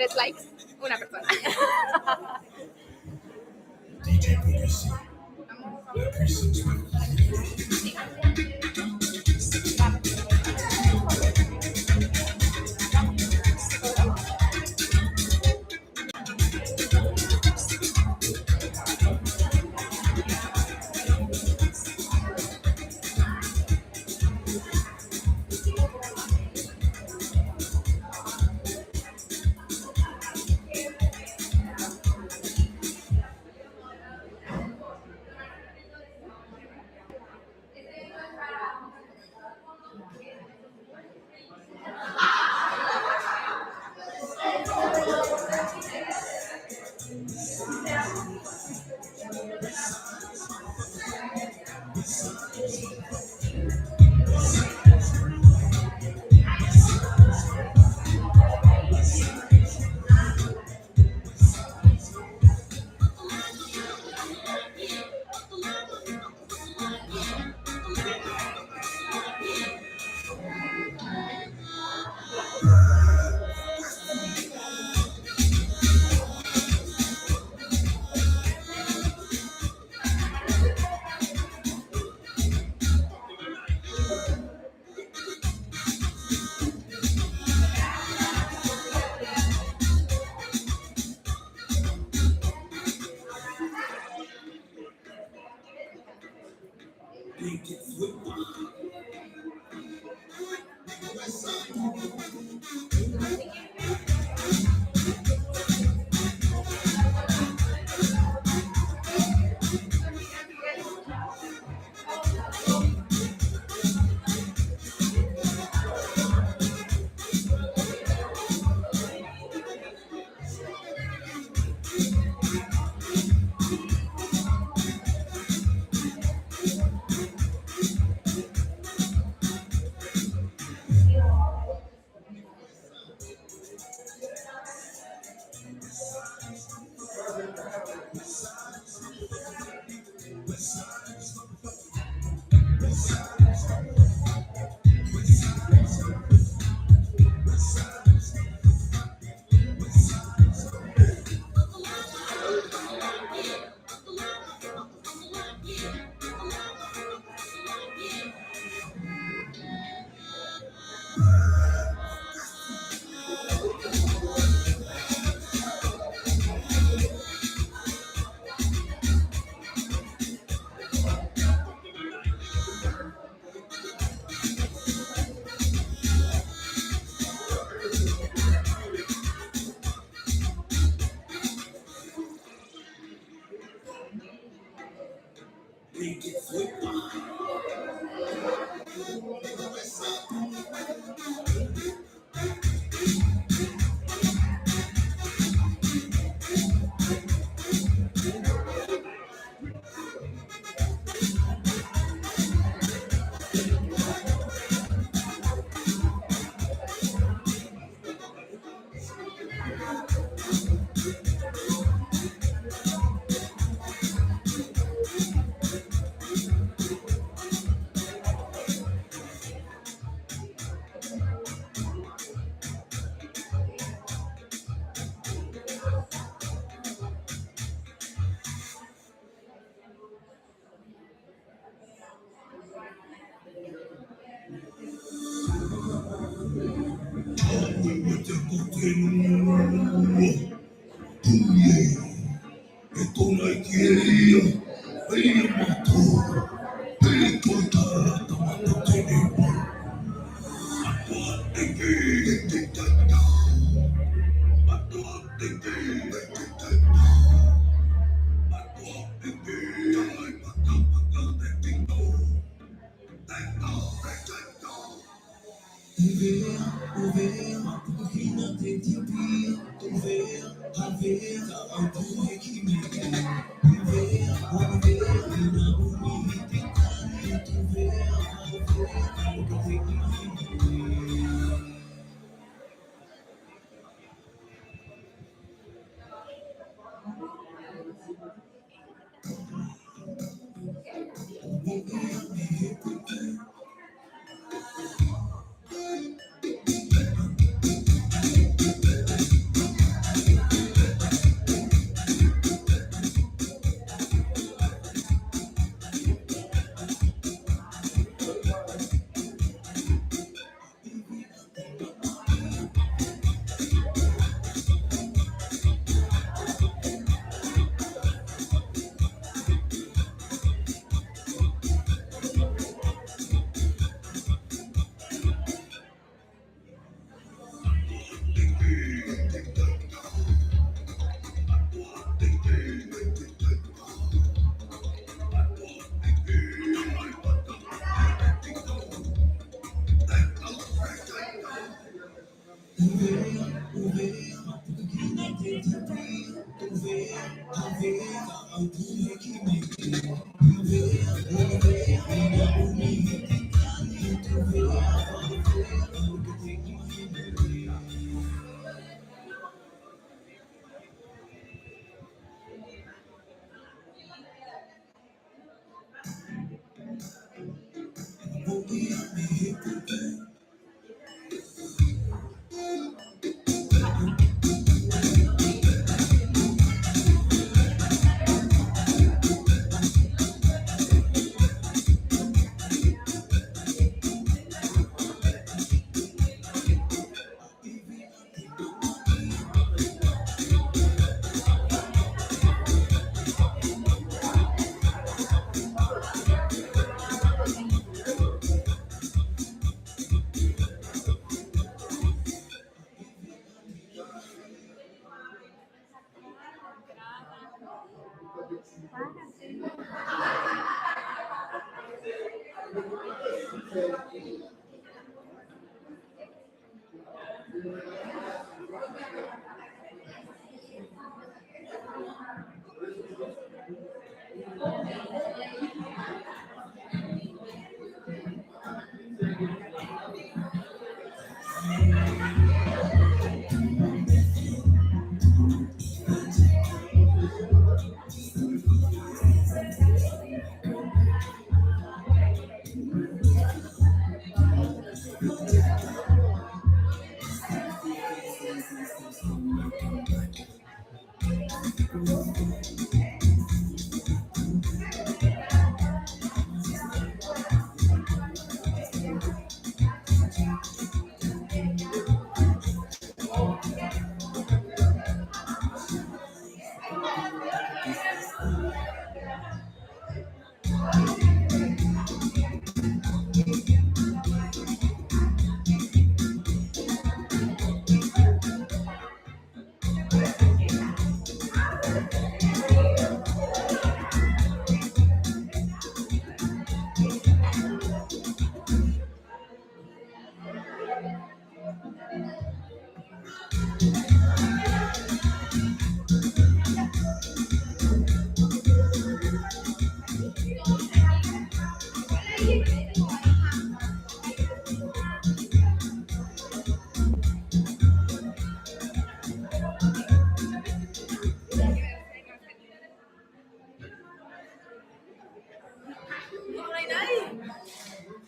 3 likes, una persona. DJ PPC. La puissance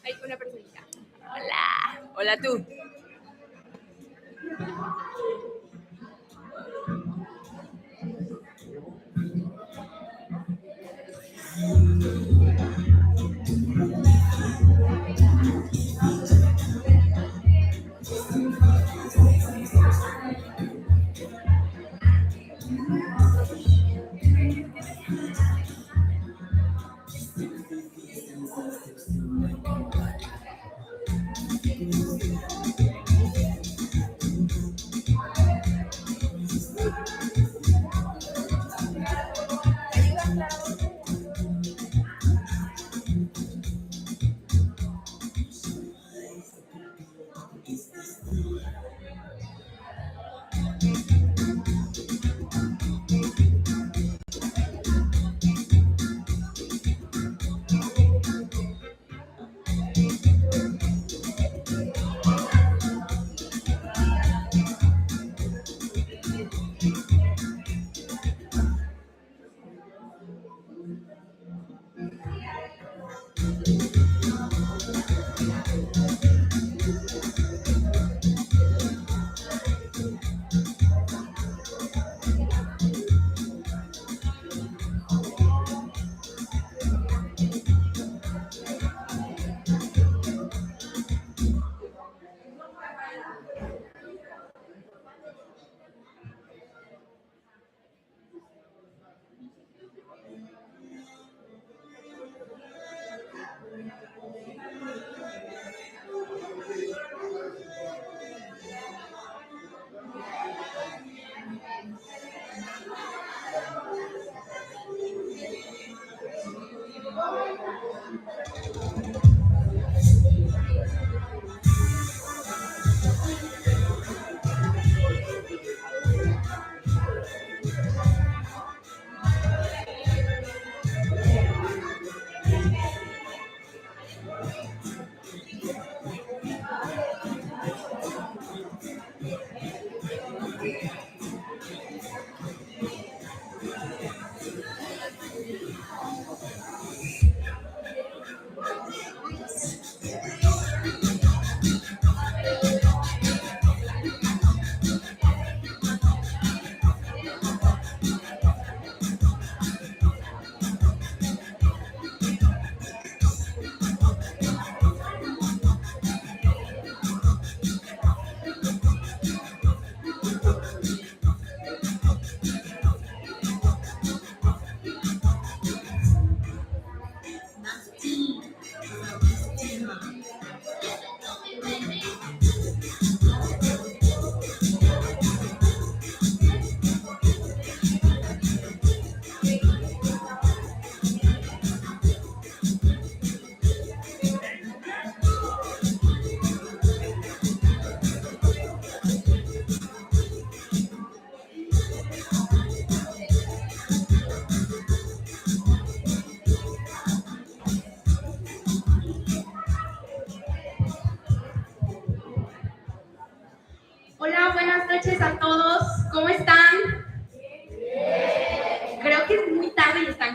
Hay una personita. Hola. Hola tú.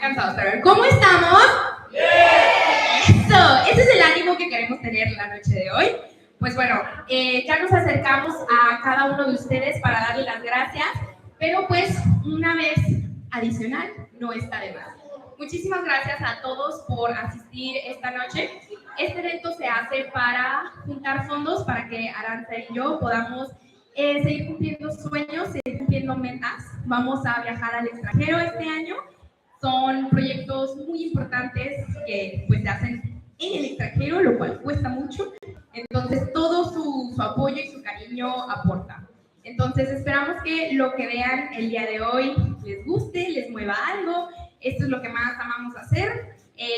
cansados, pero a ver, ¿cómo estamos? Eso, ese es el ánimo que queremos tener la noche de hoy. Pues bueno, ya nos acercamos a cada uno de ustedes para darle las gracias, pero pues una vez adicional no está de más. Muchísimas gracias a todos por asistir esta noche. Este evento se hace para juntar fondos para que Aranza y yo podamos seguir cumpliendo sueños, seguir cumpliendo metas. Vamos a viajar al extranjero este año. Son proyectos muy importantes que pues se hacen en el extranjero, lo cual cuesta mucho. Entonces todo su apoyo y su cariño aporta. Entonces esperamos que lo que vean el día de hoy les guste, les mueva algo. Esto es lo que más amamos hacer.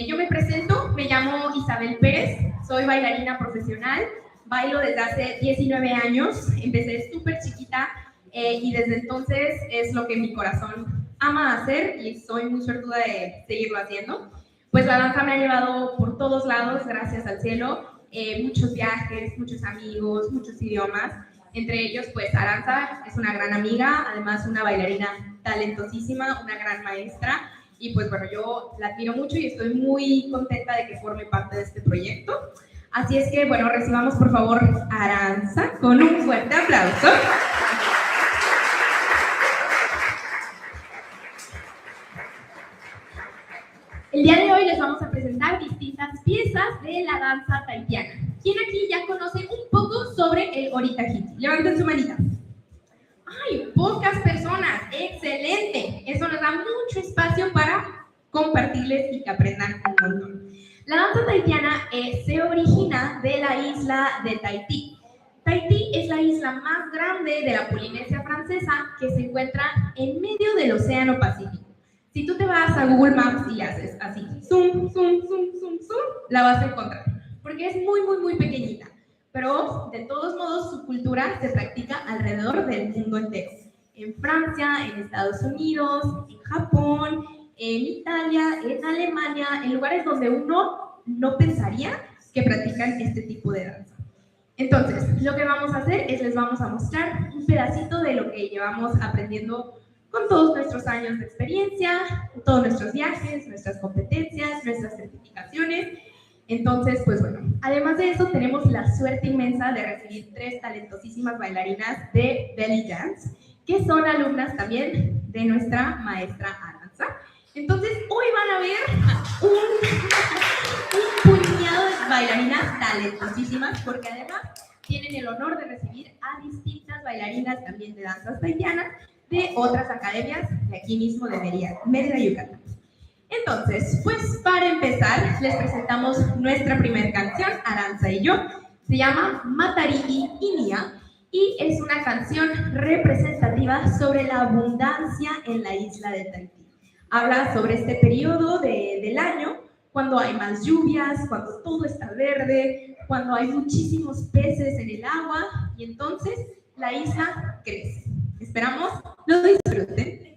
Yo me presento, me llamo Isabel Pérez, soy bailarina profesional, bailo desde hace 19 años, empecé súper chiquita y desde entonces es lo que mi corazón ama hacer y soy muy suertuda de seguirlo haciendo. Pues la danza me ha llevado por todos lados, gracias al cielo, muchos viajes, muchos amigos, muchos idiomas. Entre ellos, pues Aranza es una gran amiga, además una bailarina talentosísima, una gran maestra. Y pues bueno, yo la admiro mucho y estoy muy contenta de que forme parte de este proyecto. Así es que, bueno, recibamos por favor a Aranza con un fuerte aplauso. El día de hoy les vamos a presentar distintas piezas de la danza tahitiana. ¿Quién aquí ya conoce un poco sobre el Oritahiti? Levanten su manita. ¡Ay, pocas personas! ¡Excelente! Eso nos da mucho espacio para compartirles y que aprendan un montón. La danza tahitiana se origina de la isla de Tahití. Tahití es la isla más grande de la Polinesia francesa que se encuentra en medio del Océano Pacífico. Si tú te vas a Google Maps y le haces así, zoom, zoom, zoom, zoom, zoom, la vas a encontrar, porque es muy, muy, muy pequeñita. Pero, de todos modos, su cultura se practica alrededor del mundo entero. En Francia, en Estados Unidos, en Japón, en Italia, en Alemania, en lugares donde uno no pensaría que practican este tipo de danza. Entonces, lo que vamos a hacer es les vamos a mostrar un pedacito de lo que llevamos aprendiendo con todos nuestros años de experiencia, todos nuestros viajes, nuestras competencias, nuestras certificaciones. Entonces, pues bueno, además de eso tenemos la suerte inmensa de recibir 3 talentosísimas bailarinas de Belly Dance, que son alumnas también de nuestra maestra Aranza. Entonces, hoy van a ver un puñado de bailarinas talentosísimas, porque además tienen el honor de recibir a distintas bailarinas también de danzas tahitianas de otras academias de aquí mismo de Mérida, Yucatán. Entonces, pues para empezar, les presentamos nuestra primera canción, Aranza y yo. Se llama Matariki Inia y es una canción representativa sobre la abundancia en la isla de Tahití. Habla sobre este periodo del año, cuando hay más lluvias, cuando todo está verde, cuando hay muchísimos peces en el agua y entonces la isla crece. Esperamos lo disfruten.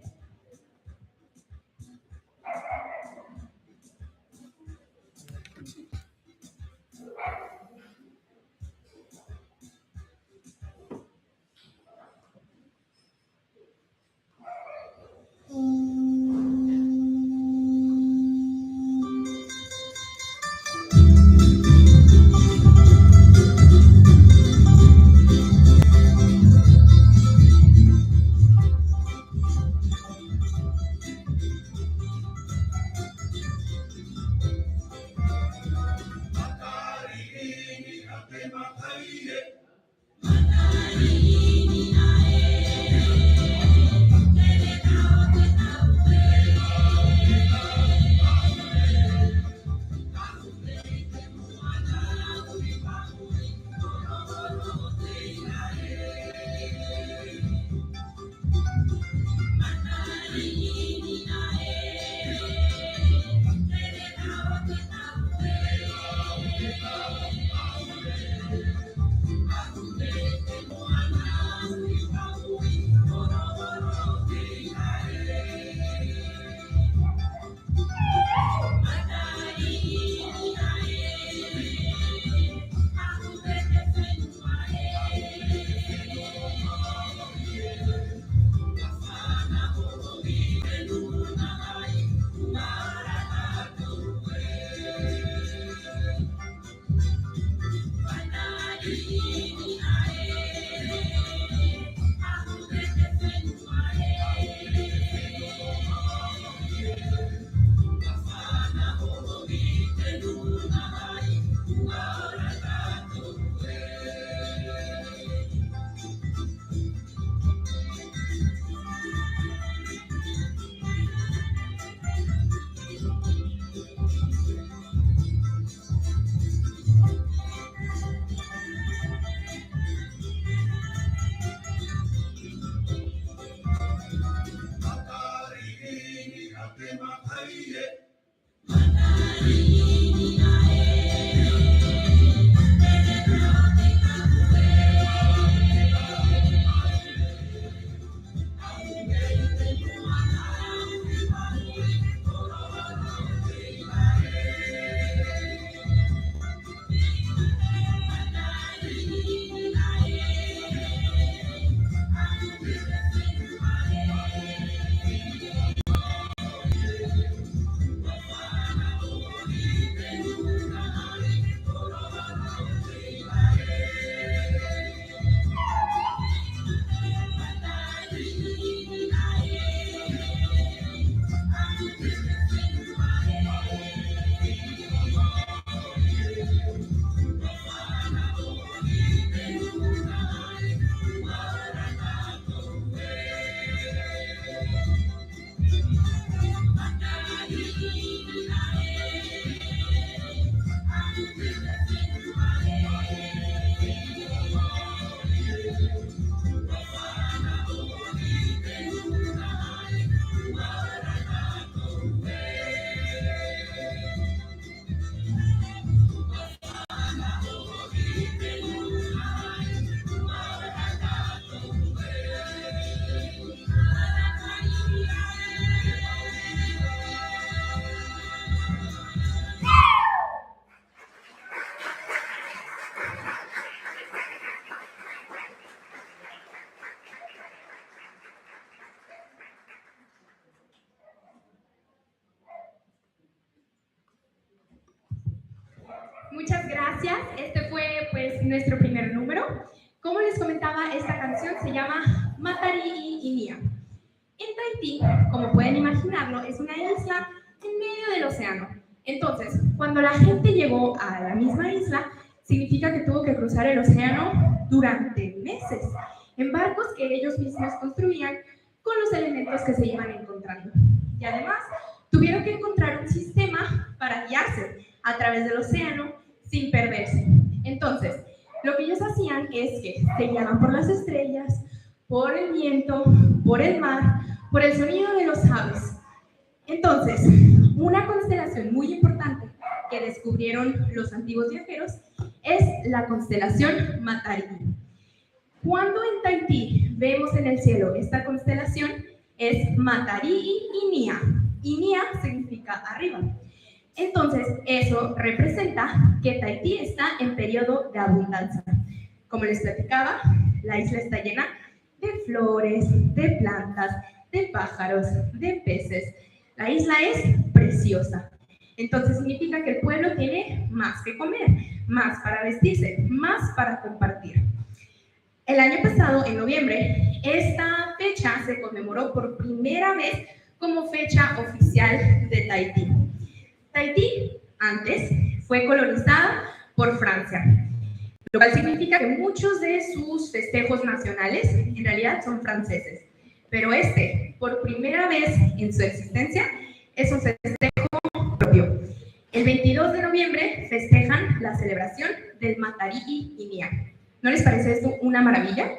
muchas gracias. Este fue pues nuestro primer número. Como les comentaba, esta canción se llama Matarií Inia. En Tahití, como pueden imaginarlo, es una isla en medio del océano. Entonces, cuando la gente llegó a la misma isla, significa que tuvo que cruzar el océano durante meses, en barcos que ellos mismos construían con los elementos que se iban encontrando. Y además, tuvieron que encontrar un sistema para guiarse a través del océano sin perderse. Entonces, lo que ellos hacían es que se guiaban por las estrellas, por el viento, por el mar, por el sonido de los aves. Entonces, una constelación muy importante que descubrieron los antiguos viajeros es la constelación Matarií. Cuando en Tahití vemos en el cielo esta constelación, es Matarií Inia. Inia significa arriba. Entonces, eso representa que Tahití está en periodo de abundancia. Como les platicaba, la isla está llena de flores, de plantas, de pájaros, de peces. La isla es preciosa. Entonces significa que el pueblo tiene más que comer, más para vestirse, más para compartir. El año pasado, en noviembre, esta fecha se conmemoró por primera vez como fecha oficial de Tahití. Tahití, antes, fue colonizada por Francia, lo cual significa que muchos de sus festejos nacionales en realidad son franceses. Pero por primera vez en su existencia, es un festejo propio. El 22 de noviembre festejan la celebración del Matarií Inia. ¿No les parece esto una maravilla?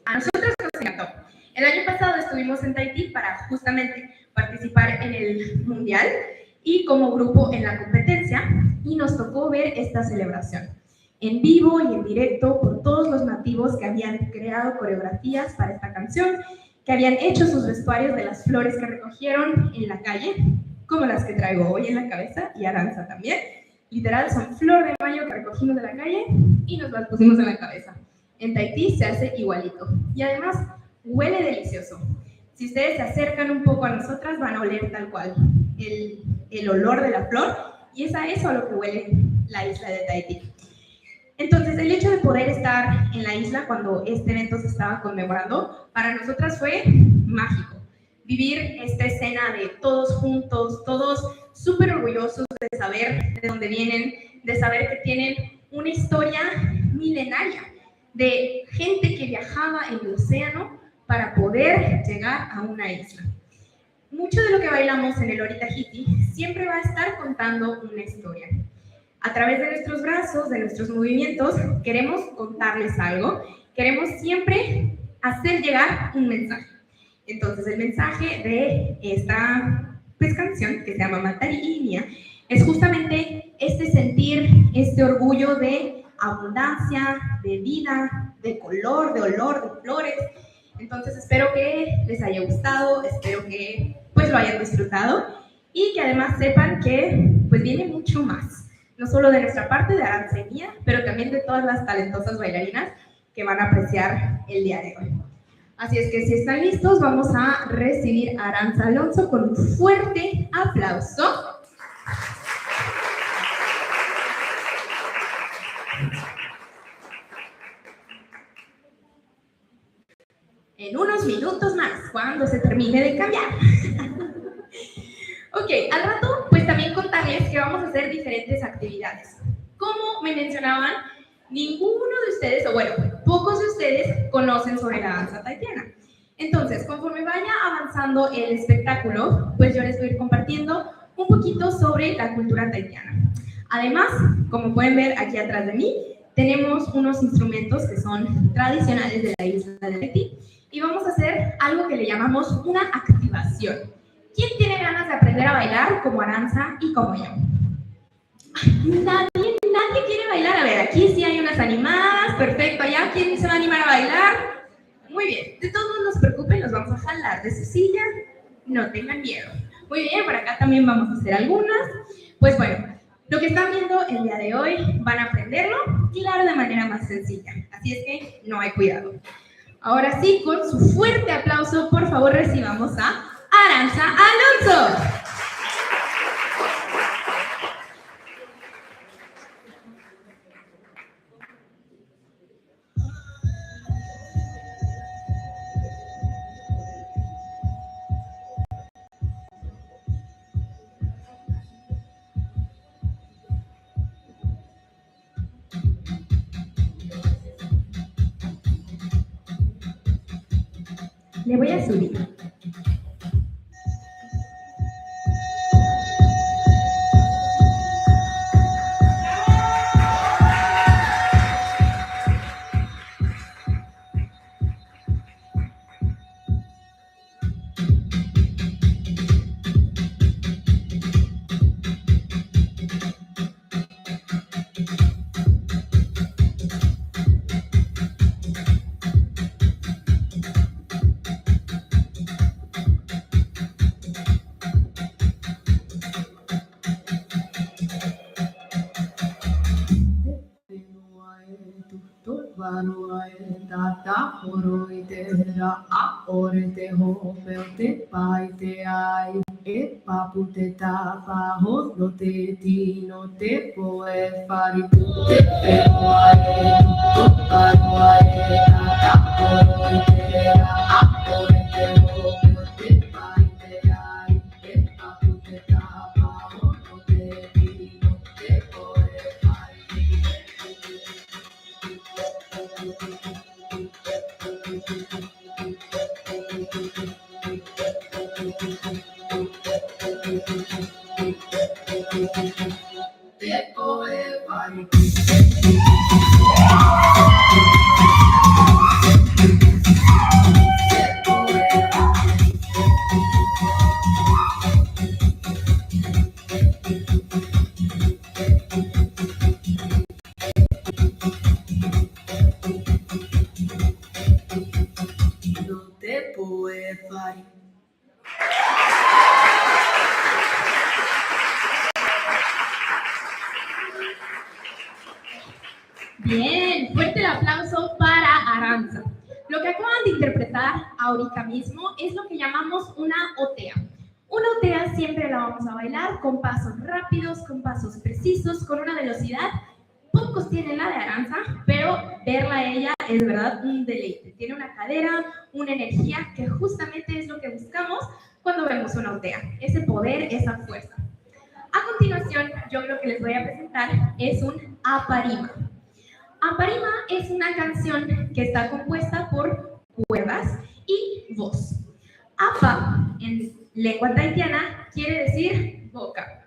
A nosotros nos encantó. El año pasado estuvimos en Tahití para justamente participar en el Mundial y como grupo en la competencia, y nos tocó ver esta celebración en vivo y en directo por todos los nativos que habían creado coreografías para esta canción, que habían hecho sus vestuarios de las flores que recogieron en la calle, como las que traigo hoy en la cabeza, y Aranza también. Literal, son flor de mayo que recogimos de la calle y nos las pusimos en la cabeza. En Tahití se hace igualito. Y además, huele delicioso. Si ustedes se acercan un poco a nosotras, van a oler tal cual el olor de la flor, y es a eso a lo que huele la isla de Tahití. Entonces, el hecho de poder estar en la isla cuando este evento se estaba conmemorando, para nosotras fue mágico. Vivir esta escena de todos juntos, todos súper orgullosos de saber de dónde vienen, de saber que tienen una historia milenaria, de gente que viajaba en el océano para poder llegar a una isla. Mucho de lo que bailamos en el Oritahiti siempre va a estar contando una historia. A través de nuestros brazos, de nuestros movimientos, queremos contarles algo, queremos siempre hacer llegar un mensaje. Entonces, el mensaje de esta canción, que se llama Matarií Inia, es justamente este sentir, este orgullo de abundancia, de vida, de color, de olor, de flores. Entonces, espero que les haya gustado, espero que pues lo hayan disfrutado y que además sepan que pues viene mucho más. No solo de nuestra parte, de Aranza y mía, pero también de todas las talentosas bailarinas que van a apreciar el día de hoy. Así es que si están listos, vamos a recibir a Aranza Alonso con un fuerte aplauso. En unos minutos más, cuando se termine de cambiar. Ok, al rato, pues también contarles que vamos a hacer diferentes actividades. Como me mencionaban, ninguno de ustedes, o bueno, pocos de ustedes conocen sobre la danza tahitiana. Entonces, conforme vaya avanzando el espectáculo, pues yo les voy a ir compartiendo un poquito sobre la cultura tahitiana. Además, como pueden ver aquí atrás de mí, tenemos unos instrumentos que son tradicionales de la isla de Tahití y vamos a hacer algo que le llamamos una activación. ¿Quién tiene ganas de aprender a bailar como Aranza y como yo? Nadie quiere bailar. A ver, aquí sí hay unas animadas, perfecto. Allá, ¿quién se va a animar a bailar? Muy bien, de todos no se preocupen, los vamos a jalar de su silla, no tengan miedo. Muy bien, por acá también vamos a hacer algunas. Pues bueno, lo que están viendo el día de hoy van a aprenderlo, claro, de manera más sencilla. Así es que no hay cuidado. Ahora sí, con su fuerte aplauso, por favor, recibamos a Aranza Alonso. Le voy a subir. Tata horoitera a orete ho peote paite ai e papute tapa ho no te tino te poe fari te peoe to paroe tata horoitera a orete ho peote paite ai e papute tapa ho no te tino te poe fari. Bien, fuerte el aplauso para Aranza. Lo que acaban de interpretar ahorita mismo es lo que llamamos una otea. Una otea siempre la vamos a bailar con pasos rápidos, con pasos precisos, con una velocidad. Pocos tienen la de Aranza, pero verla a ella es de verdad un deleite. Tiene una cadera, una energía que justamente es lo que buscamos cuando vemos una otea. Ese poder, esa fuerza. A continuación, yo lo que les voy a presentar es un aparima. Aparima es una canción que está compuesta por cuerdas y voz. Apa, en lengua tahitiana, quiere decir boca.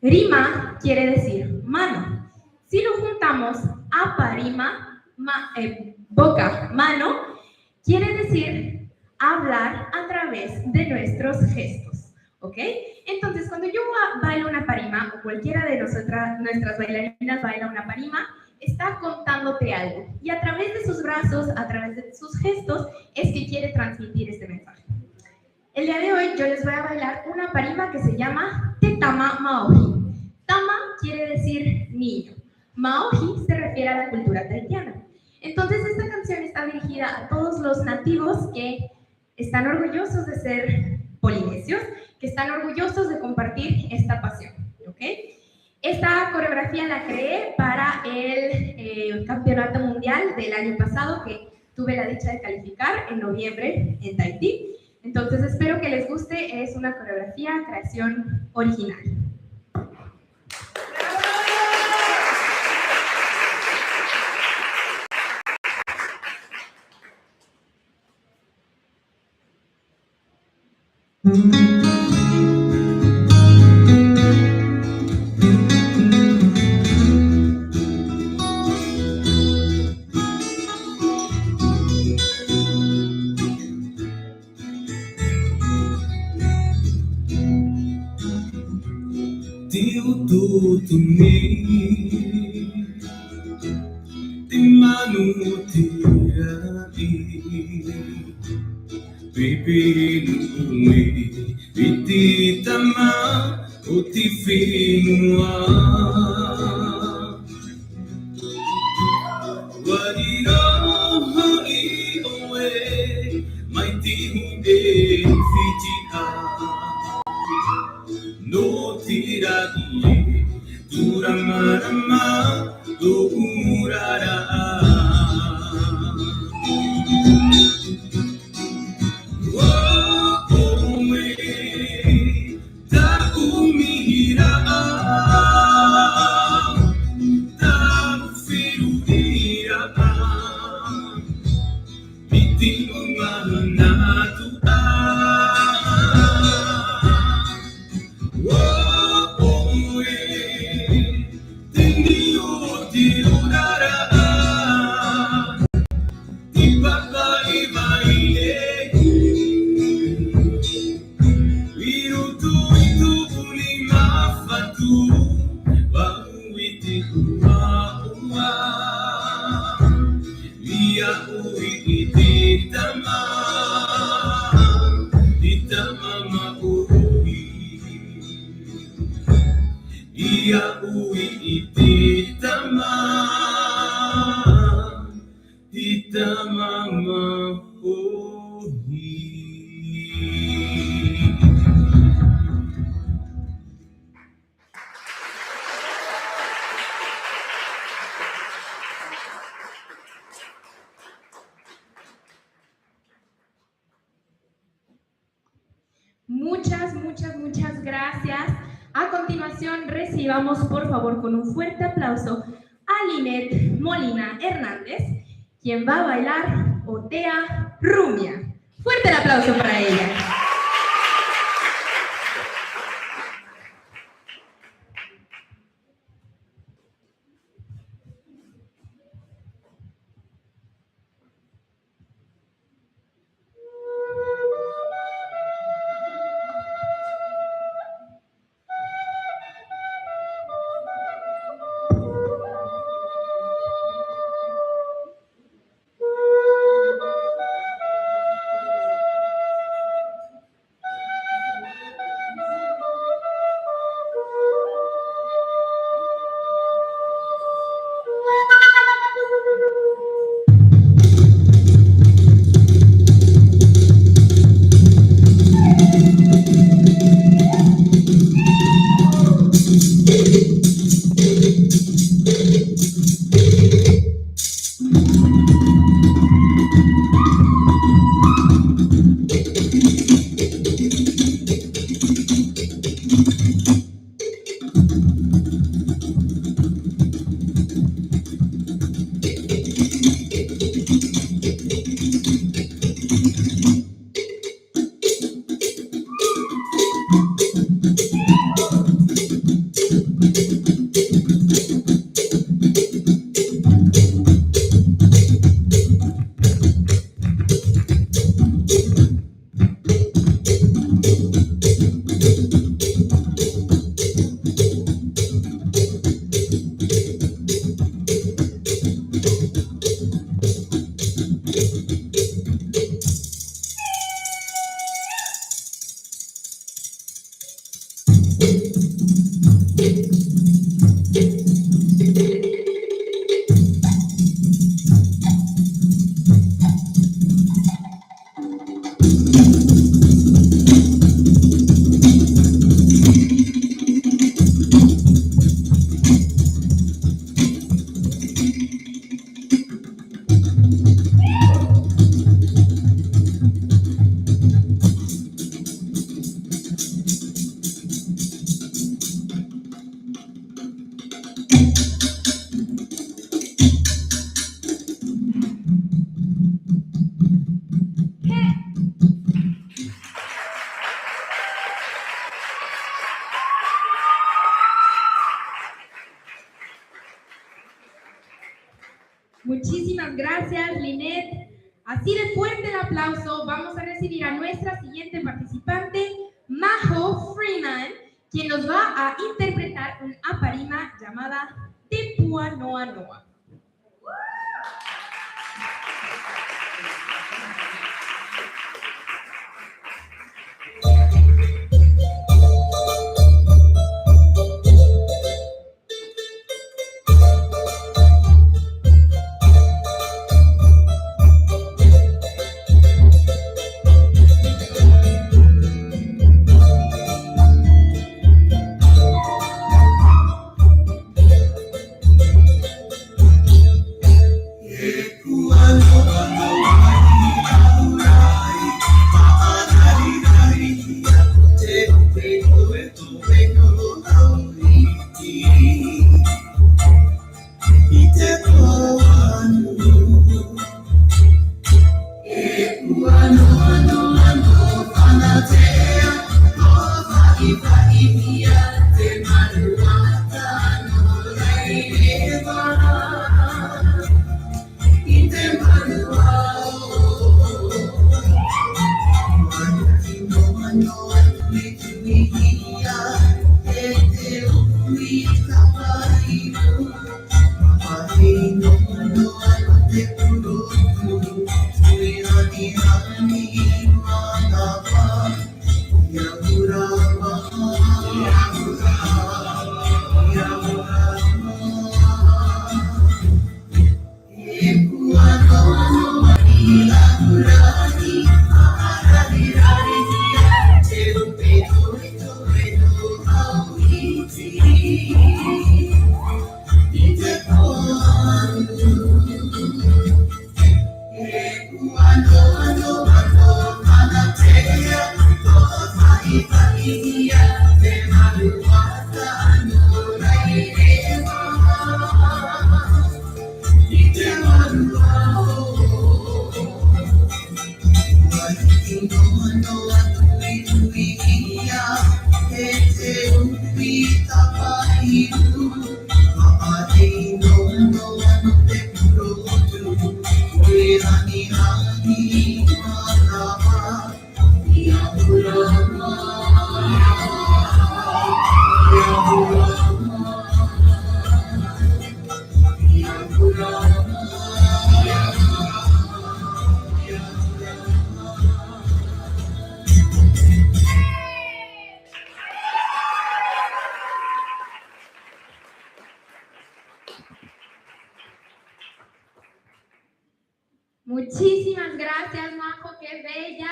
Rima quiere decir mano. Si lo juntamos, aparima, boca, mano, quiere decir hablar a través de nuestros gestos. ¿Ok? Entonces, cuando yo bailo una parima, o cualquiera de nuestras bailarinas baila una parima, está contándote algo. Y a través de sus brazos, a través de sus gestos, es que quiere transmitir este mensaje. El día de hoy yo les voy a bailar una parima que se llama Te Tama Maohi. Tama quiere decir niño. Maohi se refiere a la cultura tahitiana. Entonces esta canción está dirigida a todos los nativos que están orgullosos de ser polinesios, que están orgullosos de compartir esta pasión. ¿Ok? Esta coreografía la creé para el campeonato mundial del año pasado que tuve la dicha de calificar en noviembre en Tahití. Entonces espero que les guste, es una coreografía, creación original. Tutuni Timanu tirati Pipinui Vititama Utifinua Wadiroho ioe Maitimu fitia No tirati Duramarama Durara Ome Ta umira Ta firudira Miti umana ia ui itamama ohi. Muchas gracias. A continuación, recibamos por favor con un fuerte aplauso a Linet Molina Hernández, quien va a bailar Otea Rumia. Fuerte el aplauso para ella. Muchísimas gracias, Linet. Así de fuerte el aplauso, vamos a recibir a nuestra siguiente participante, Majo Freeman, quien nos va a interpretar un aparima llamada Tepua Noa Noa. gracias, Majo, qué bella.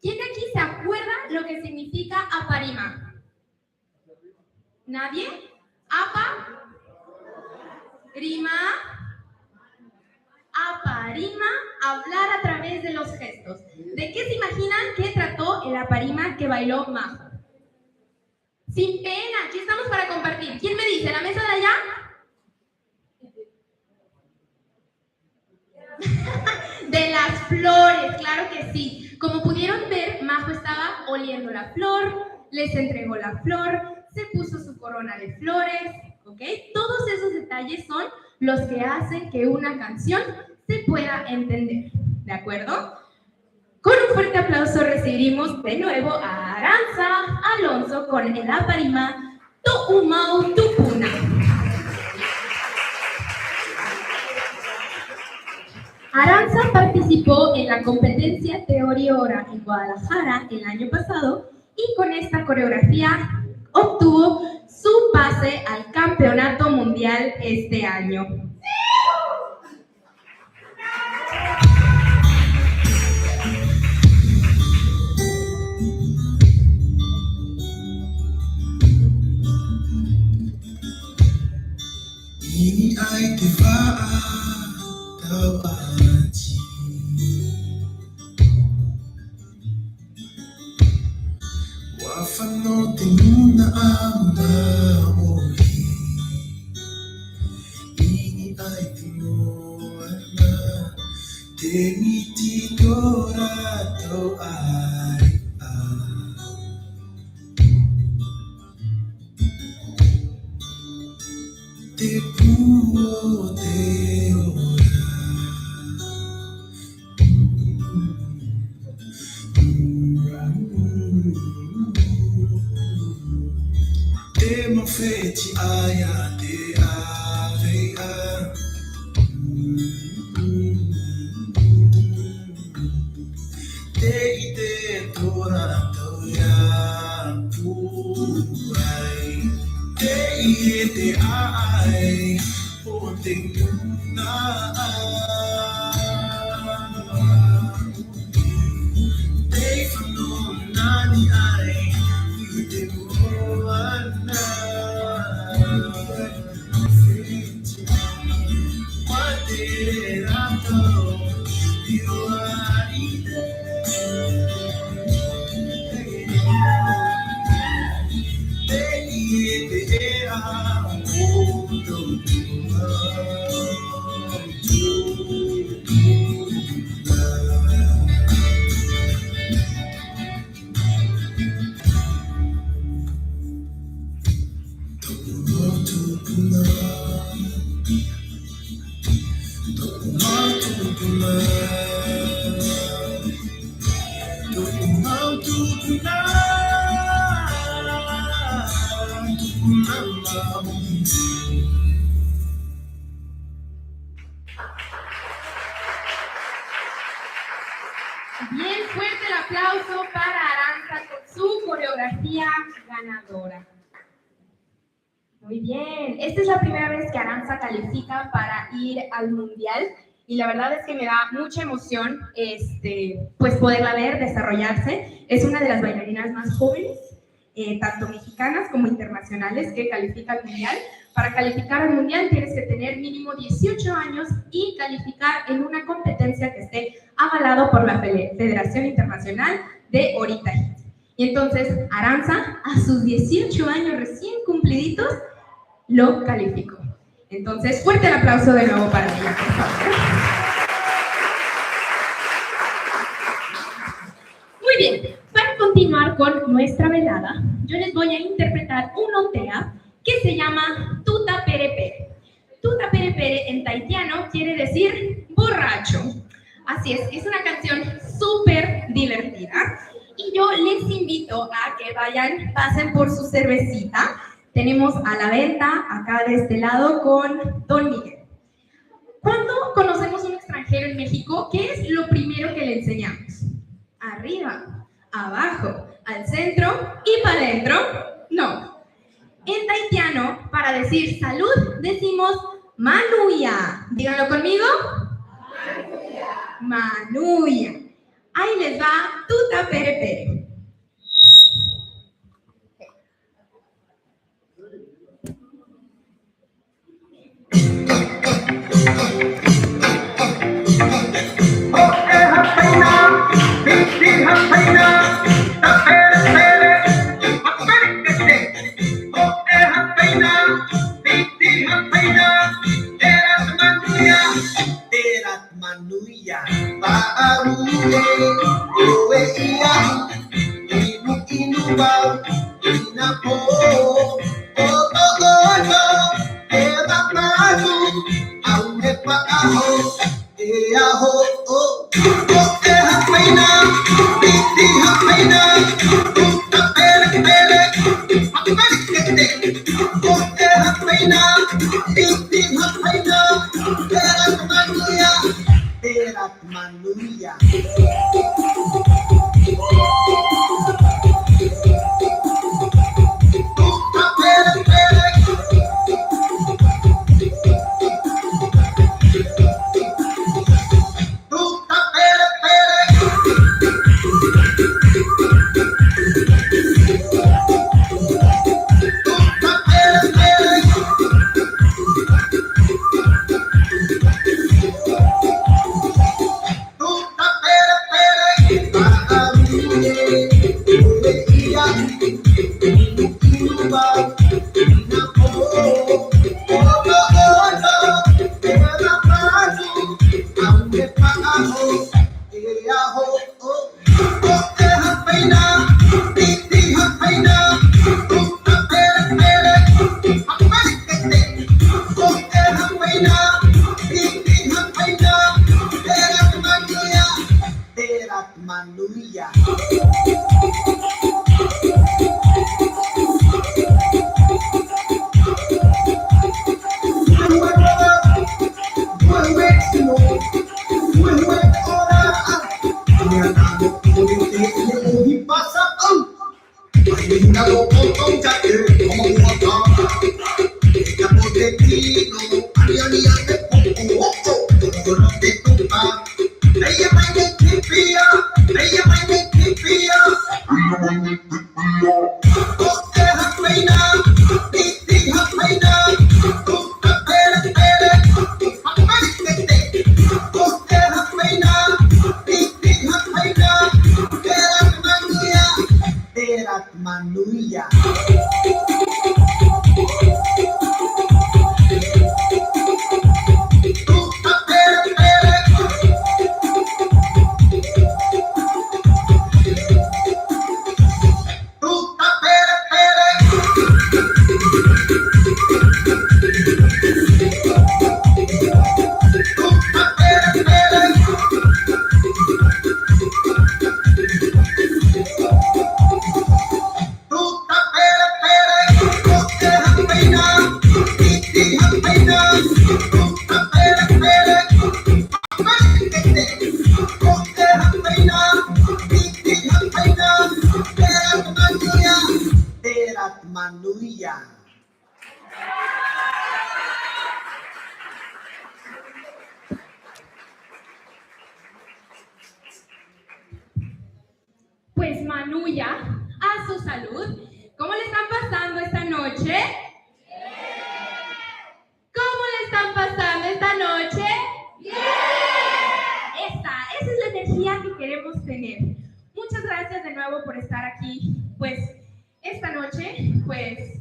¿Quién de aquí se acuerda lo que significa aparima? ¿Nadie? ¿Apa? ¿Rima? Aparima, hablar a través de los gestos. ¿De qué se imaginan que trató el aparima que bailó Majo? Sin pena, aquí estamos para compartir. ¿Quién me dice? ¿La mesa de allá? De las flores, claro que sí. Como pudieron ver, Majo estaba oliendo la flor, les entregó la flor, se puso su corona de flores, ¿ok? Todos esos detalles son los que hacen que una canción se pueda entender, ¿de acuerdo? Con un fuerte aplauso recibimos de nuevo a Aranza Alonso con el aparima Tu'umau Tupuna. Aranza participó en la competencia Teoría Ora en Guadalajara el año pasado y con esta coreografía obtuvo su pase al campeonato mundial este año. Ini ay tawaji wafano tinuna amaohi. Ini ay tinoana temiti dora to ay te puo te ora te mo feti aya te avea te ite tora toya puai te ite ai o te luna te fano nani ai te moana Mate rato you are Bien fuerte el aplauso para Aranza con su coreografía ganadora. Muy bien, esta es la primera vez que Aranza califica para ir al mundial y la verdad es que me da mucha emoción pues poderla ver desarrollarse. Es una de las bailarinas más jóvenes, tanto mexicanas como internacionales, que califica al mundial. Para calificar al mundial tienes que tener mínimo 18 años y calificar en una competencia que esté avalado por la Federación Internacional de Orita Hit. Y entonces Aranza, a sus 18 años recién cumpliditos, lo calificó. Entonces, fuerte el aplauso de nuevo para ella, por favor. Muy bien, para continuar con nuestra velada, yo les voy a interpretar un otea que se llama Tuta Pere Pere. Tuta Pere Pere en tahitiano quiere decir borracho. Así es una canción súper divertida. Y yo les invito a que pasen por su cervecita. Tenemos a la venta acá de este lado con Don Miguel. Cuando conocemos a un extranjero en México, ¿qué es lo primero que le enseñamos? Arriba, abajo, al centro y para adentro. No. En tahitiano, para decir salud, decimos manuia. Díganlo conmigo. Manuya. Ahí les va tuta pere pere. Pues Manuya, a su salud. ¿Cómo le están pasando esta noche? ¿Cómo le están pasando esta noche? Esa es la energía que queremos tener. Muchas gracias de nuevo por estar aquí. Pues esta noche, pues,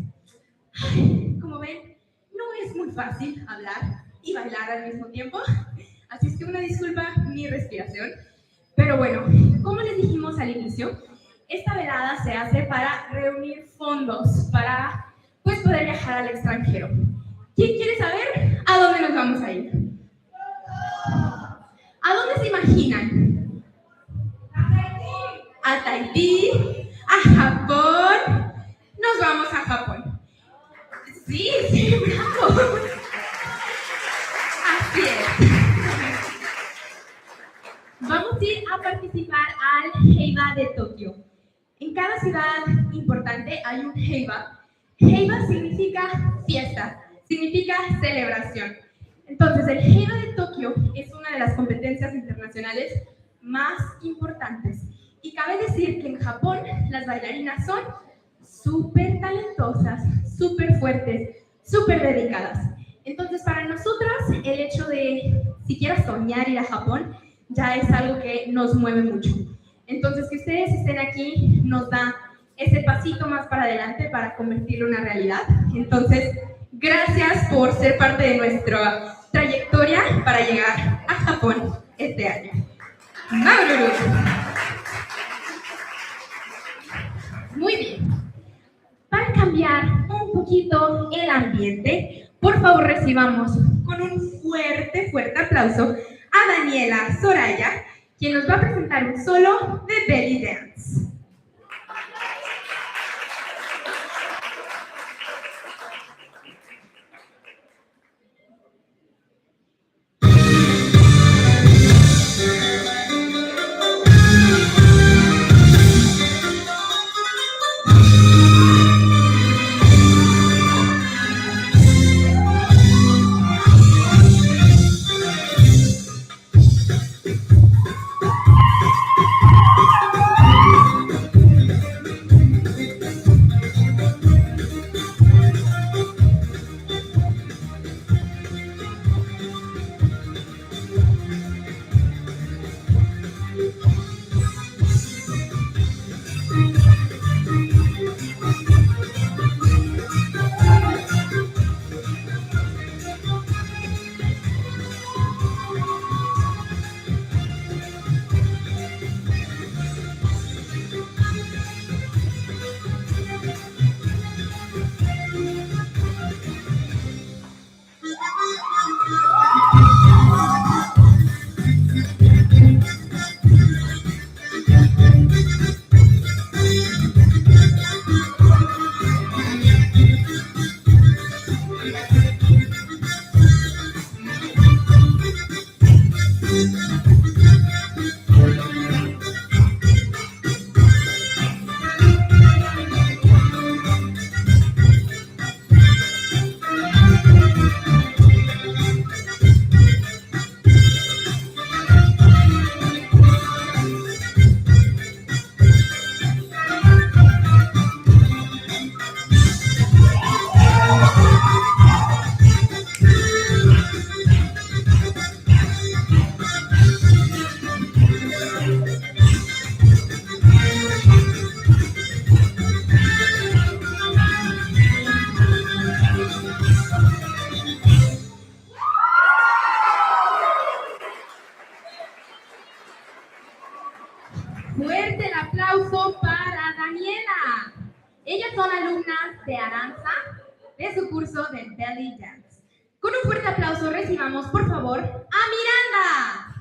como ven, no es muy fácil hablar y bailar al mismo tiempo. Así es que una disculpa mi respiración. Pero bueno, como les dijimos al inicio, esta velada se hace para reunir fondos para pues, poder viajar al extranjero. ¿Quién quiere saber a dónde nos vamos a ir? ¿A dónde se imaginan? A Tahití, a Japón. Nos vamos a Japón. Sí, bravo. Así es. Vamos a ir a participar al Heiba de Tokio. En cada ciudad importante hay un Heiba. Heiba significa fiesta, significa celebración. Entonces, el Heiba de Tokio es una de las competencias internacionales más importantes. Y cabe decir que en Japón las bailarinas son súper talentosas, súper fuertes, súper dedicadas. Entonces, para nosotras, el hecho de siquiera soñar ir a Japón ya es algo que nos mueve mucho. Entonces, que ustedes estén aquí nos da ese pasito más para adelante para convertirlo en una realidad. Entonces, gracias por ser parte de nuestra trayectoria para llegar a Japón este año. ¡Maururu! Muy bien. Para cambiar un poquito el ambiente, por favor recibamos con un fuerte, fuerte aplauso a Daniela Soraya, quien nos va a presentar un solo de Belly Dance. Fuerte el aplauso para Daniela. Ellas son alumnas de Aranza, de su curso de Belly Dance. Con un fuerte aplauso recibamos, por favor, a Miranda.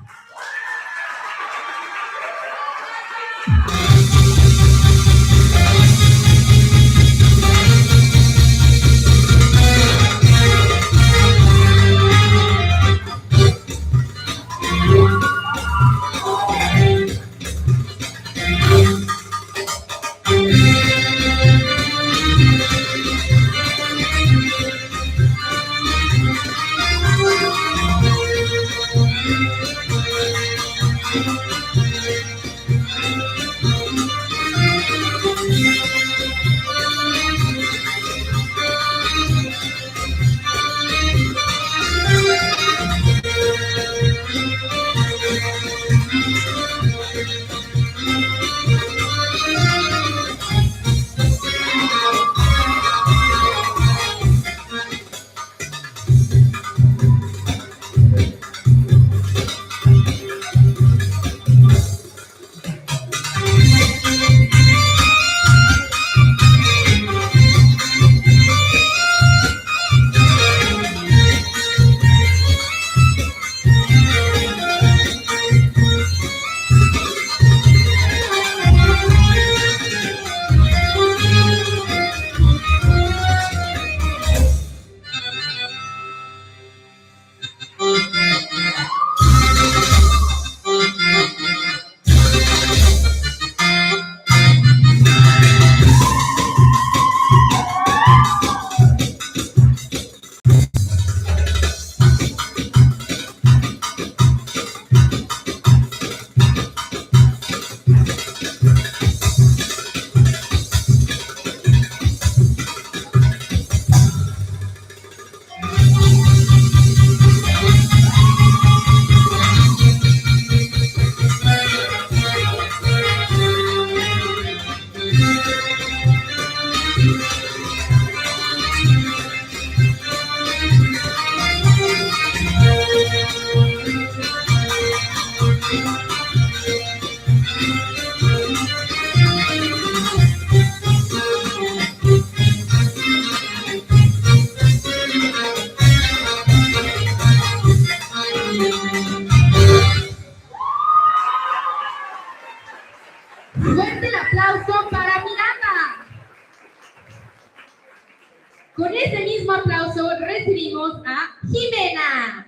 Con ese mismo aplauso recibimos a Jimena.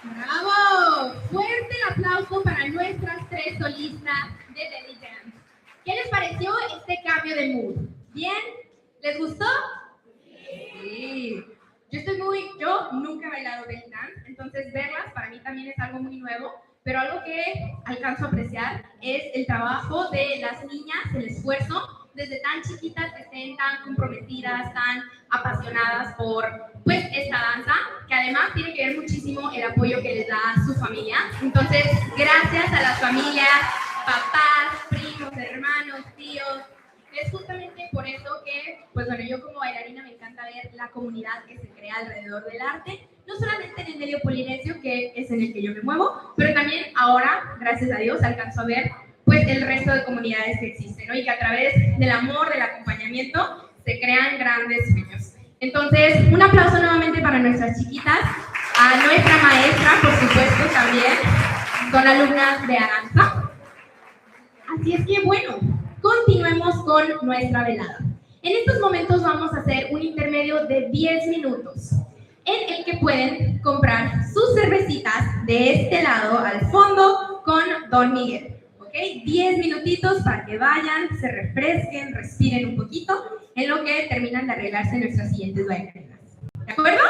¡Bravo! Fuerte el aplauso para nuestras tres solistas de Belly Dance. ¿Qué les pareció este cambio de mood? ¿Bien? ¿Les gustó? Sí. Yo nunca he bailado belly dance, entonces verlas para mí también es algo muy nuevo, pero algo que alcanzo a apreciar es el trabajo de las niñas, el esfuerzo, desde tan chiquitas que estén tan comprometidas, tan apasionadas por pues esta danza, que además tiene que ver muchísimo el apoyo que les da su familia. Entonces, gracias a las familias, papás, primos, hermanos, tíos. Es justamente por eso que, pues bueno, yo como bailarina me encanta ver la comunidad que se crea alrededor del arte, no solamente en el medio polinesio, que es en el que yo me muevo, pero también ahora, gracias a Dios, alcanzo a ver pues el resto de comunidades que existen, ¿no? Y que a través del amor, del acompañamiento, se crean grandes sueños. Entonces, un aplauso nuevamente para nuestras chiquitas, a nuestra maestra, por supuesto, también, son alumnas de Aranza. Así es que, bueno, continuemos con nuestra velada. En estos momentos vamos a hacer un intermedio de 10 minutos en el que pueden comprar sus cervecitas de este lado al fondo con Don Miguel. ¿Ok? 10 minutitos para que vayan, se refresquen, respiren un poquito en lo que terminan de arreglarse nuestras siguientes bailarinas. ¿De acuerdo?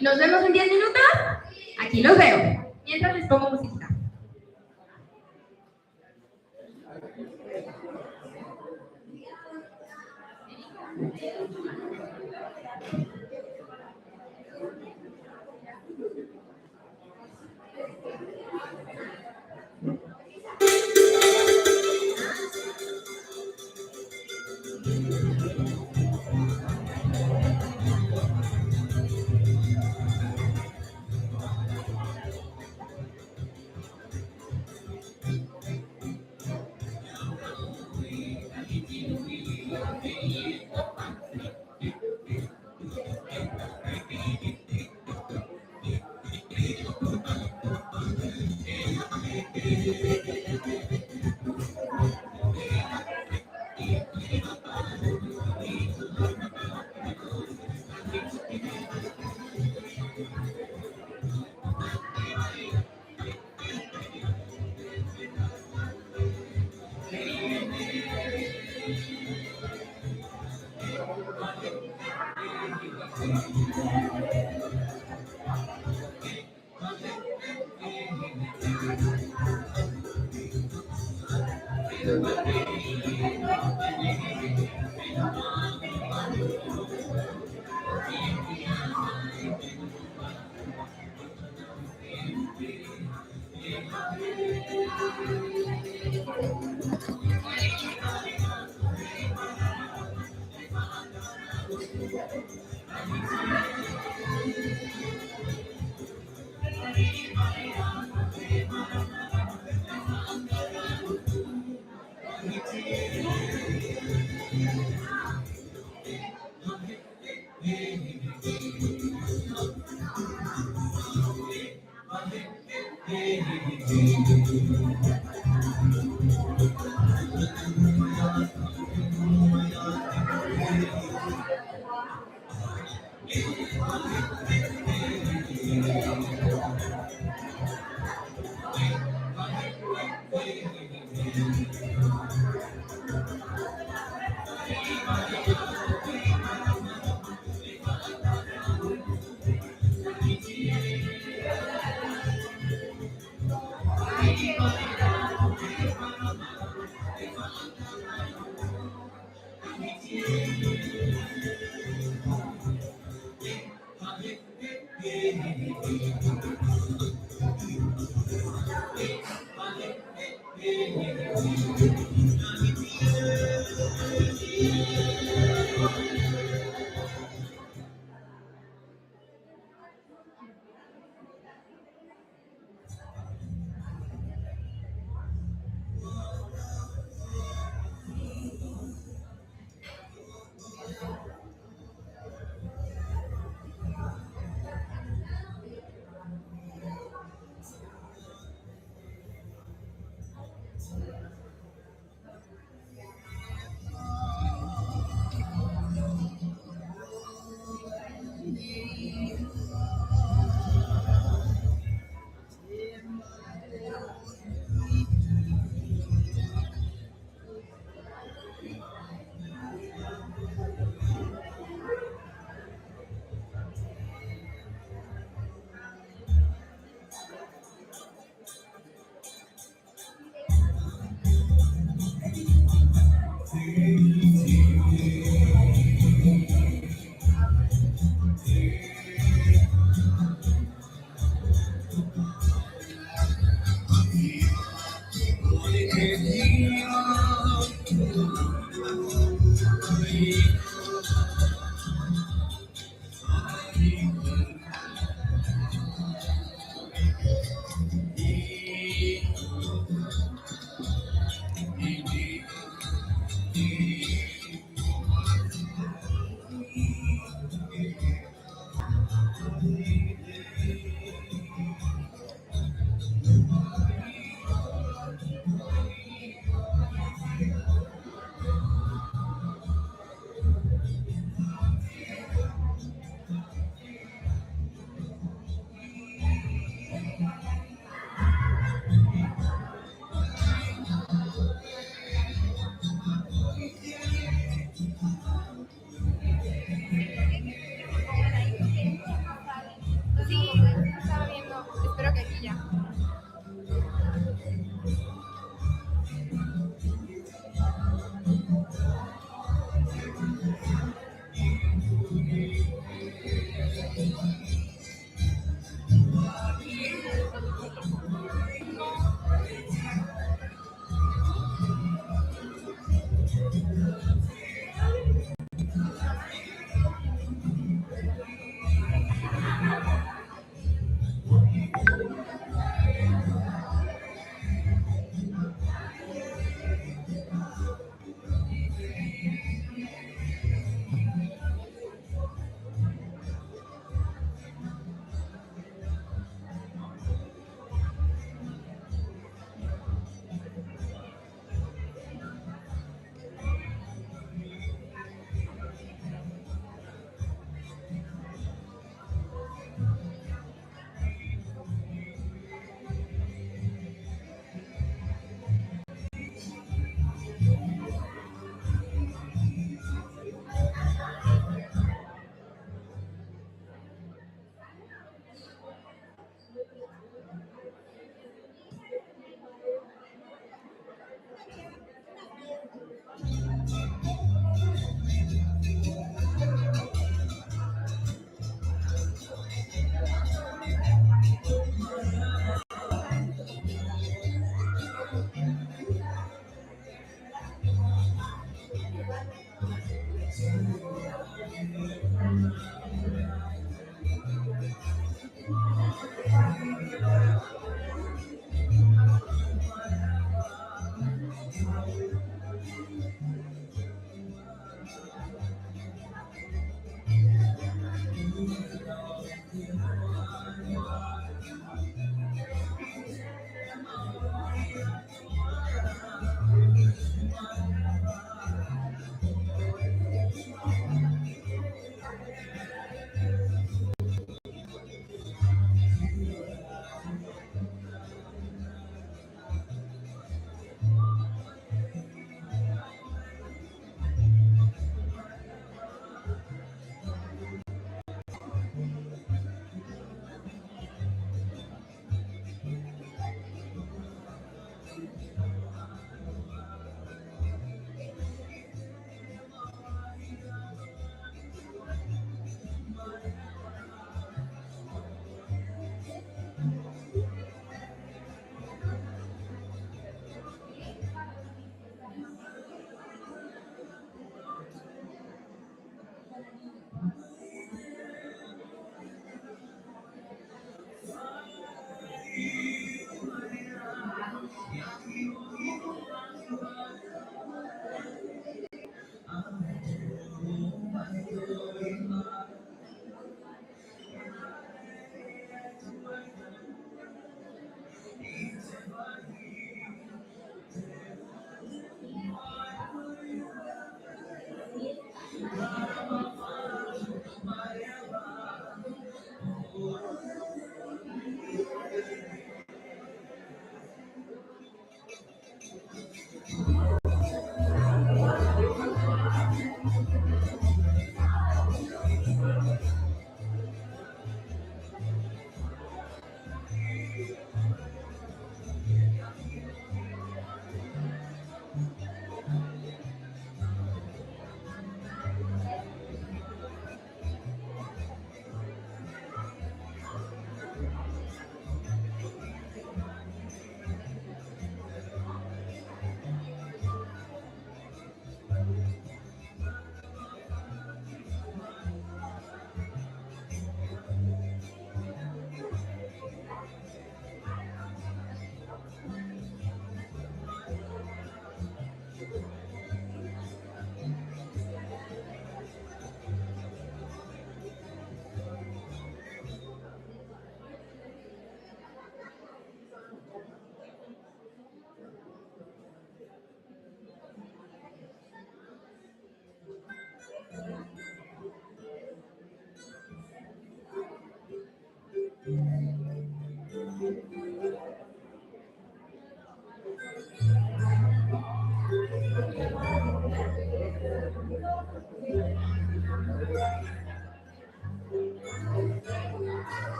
Nos vemos en 10 minutos. Aquí los veo. Mientras les pongo música. Sí, estaba viendo. Espero que aquí ya.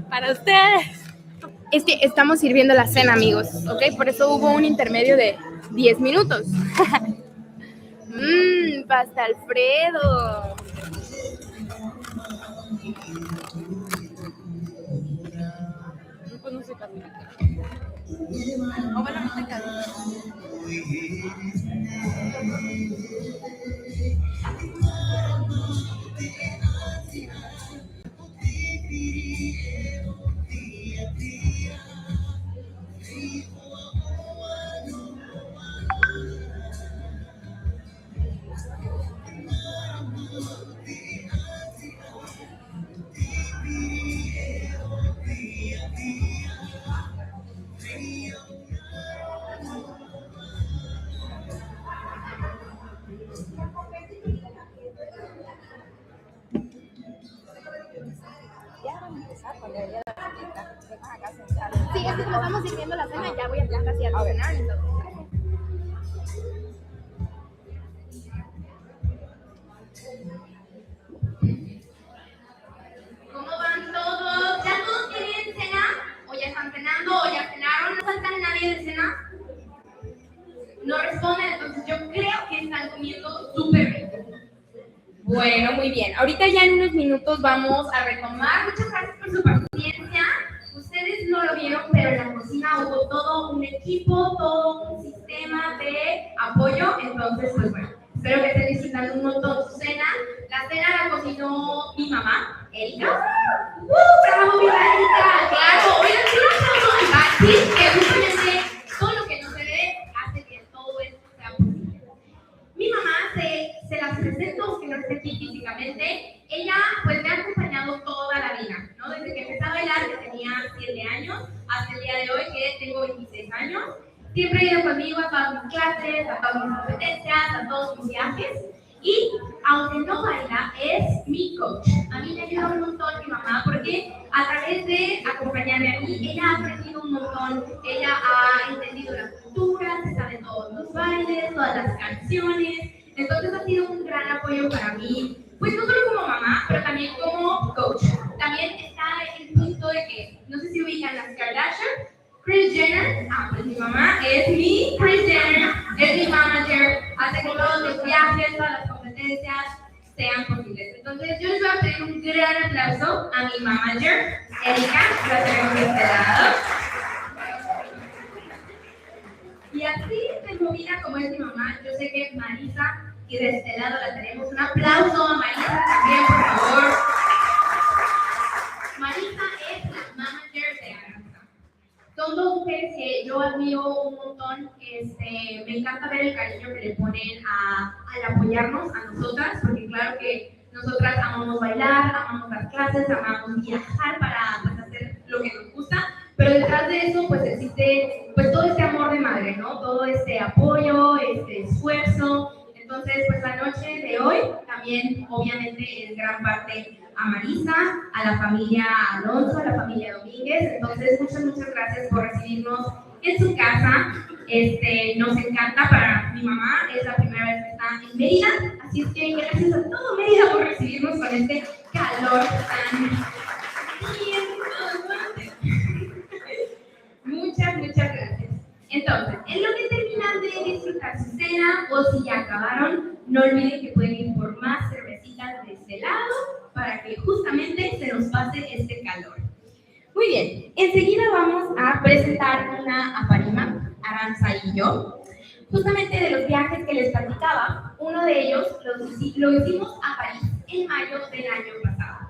Para ustedes. Es que estamos sirviendo la cena, amigos, ¿ok? Por eso hubo un intermedio de 10 minutos. Pasta Alfredo. Pues no sé católica. O bueno, no sé católica. Sí, es que como estamos sirviendo la cena, ya voy a ya casi a cenar, entonces. ¿Cómo van todos? ¿Ya todos tienen cena? ¿O ya están cenando? ¿O ya cenaron? ¿No falta nadie de cena? No responden, entonces yo creo que están comiendo súper rico. Bueno, muy bien. Ahorita ya en unos minutos vamos a retomar. Muchas gracias por su paciencia. Ustedes no lo vieron, pero en la cocina hubo todo un equipo, todo un sistema de apoyo. Entonces, pues bueno, espero que estén disfrutando un montón su cena. La cena la cocinó mi mamá, Erika. ¡Bravo, viva Erika! ¡Claro! Oigan, si no estamos en backstage, que justamente todo lo que no se ve hace que todo esto sea posible. Mi mamá se las presento, que no esté aquí físicamente. Ella pues me ha acompañado toda la vida, ¿no? Desde que empecé a bailar, que tenía 7 años, hasta el día de hoy, que tengo 26 años. Siempre ha ido conmigo a todas mis clases, a todas mis competencias, a todos mis viajes. Y aunque no baila, es mi coach. A mí me ayuda un montón mi mamá porque a través de acompañarme a mí, ella ha aprendido un montón. Ella ha entendido la cultura, se sabe todos los bailes, todas las canciones. Entonces ha sido un gran apoyo para mí, pues no solo como mamá, pero también como coach. También está el punto de que, no sé si ubican las Kardashian, Kris Jenner, pues mi mamá es mi Kris Jenner, es mi manager, hace que todos los viajes, todas las competencias sean posibles. Entonces yo les voy a pedir un gran aplauso a mi manager, Erika, la tenemos de este lado. Y así de movida como es mi mamá, yo sé que Marisa, y de este lado la tenemos. Un aplauso a Marisa también, por favor. Marisa es la manager de Aranza. Son dos mujeres que yo admiro un montón. Me encanta ver el cariño que le ponen al apoyarnos a nosotras, porque claro que nosotras amamos bailar, amamos dar clases, amamos viajar para pues, hacer lo que nos gusta, pero detrás de eso pues existe pues todo este amor de madre, ¿no? Todo este apoyo, este esfuerzo. Entonces, pues la noche de hoy también obviamente es gran parte a Marisa, a la familia Alonso, a la familia Domínguez. Entonces, muchas gracias por recibirnos en su casa. Nos encanta, para mi mamá es la primera vez que está en Mérida, así es que gracias a todo Mérida por recibirnos con este calor tan muchas gracias. Entonces, en lo que terminan de disfrutar su cena o si ya acabaron, no olviden que pueden ir por más cervecitas de este lado para que justamente se nos pase este calor. Muy bien, enseguida vamos a presentar una aparima, Aranza y yo. Justamente de los viajes que les platicaba, uno de ellos lo hicimos a París en mayo del año pasado.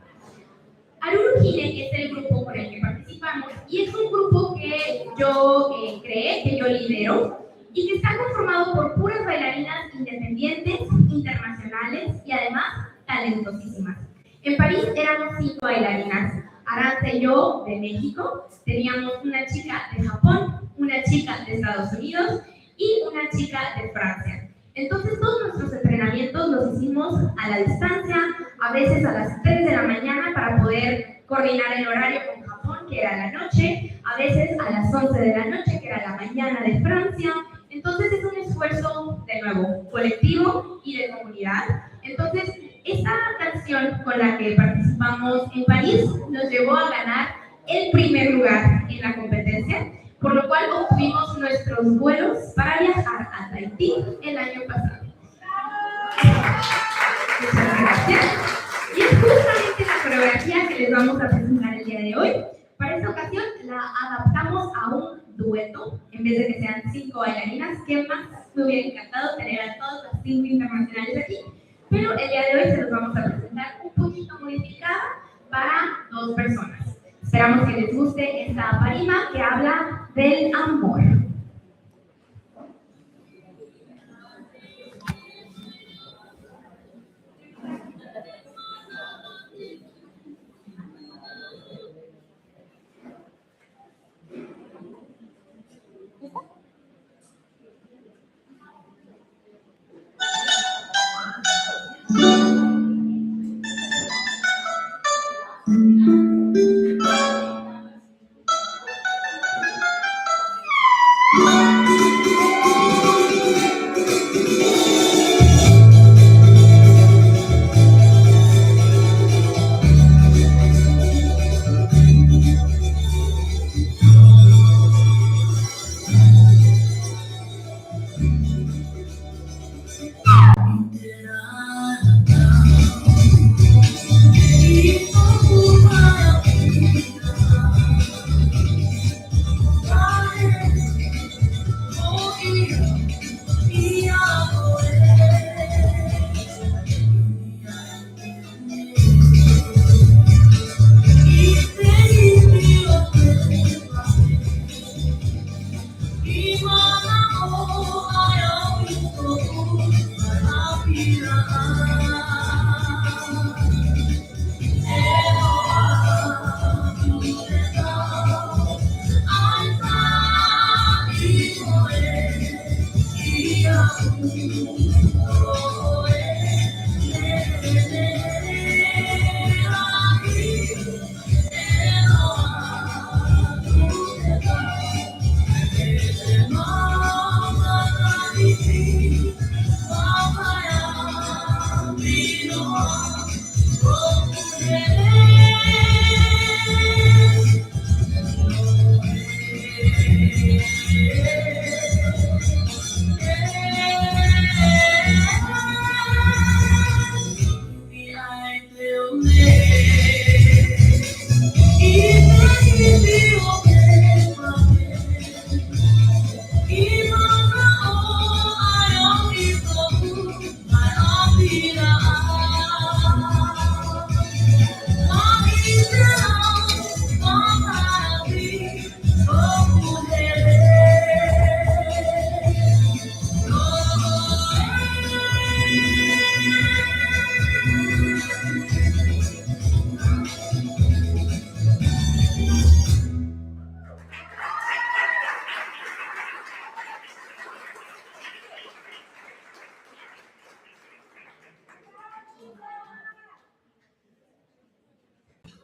Arurugine es el grupo con el que participamos y es un grupo que yo creé, que yo lidero y que está conformado por puras bailarinas independientes, internacionales y además talentosísimas. En París éramos 5 bailarinas. Aranza y yo de México, teníamos una chica de Japón, una chica de Estados Unidos y una chica de Francia. Entonces todos nuestros entrenamientos los hicimos a la distancia, a veces a las 3 de la mañana para poder coordinar el horario con Japón, que era la noche, a veces a las 11 de la noche, que era la mañana de Francia. Entonces es un esfuerzo, de nuevo, colectivo y de comunidad. Entonces, esta canción con la que participamos en París nos llevó a ganar el primer lugar en la competencia, por lo cual obtuvimos nuestros vuelos para viajar a Tahití el año pasado. Muchas gracias. Y es justamente la coreografía que les vamos a presentar el día de hoy. Para esta ocasión la adaptamos a un dueto, en vez de que sean 5 bailarinas, que más me hubiera encantado tener a todas las 5 internacionales aquí. Pero el día de hoy se los vamos a presentar un poquito modificada para 2 personas. Esperamos que les guste esta parima que habla del amor.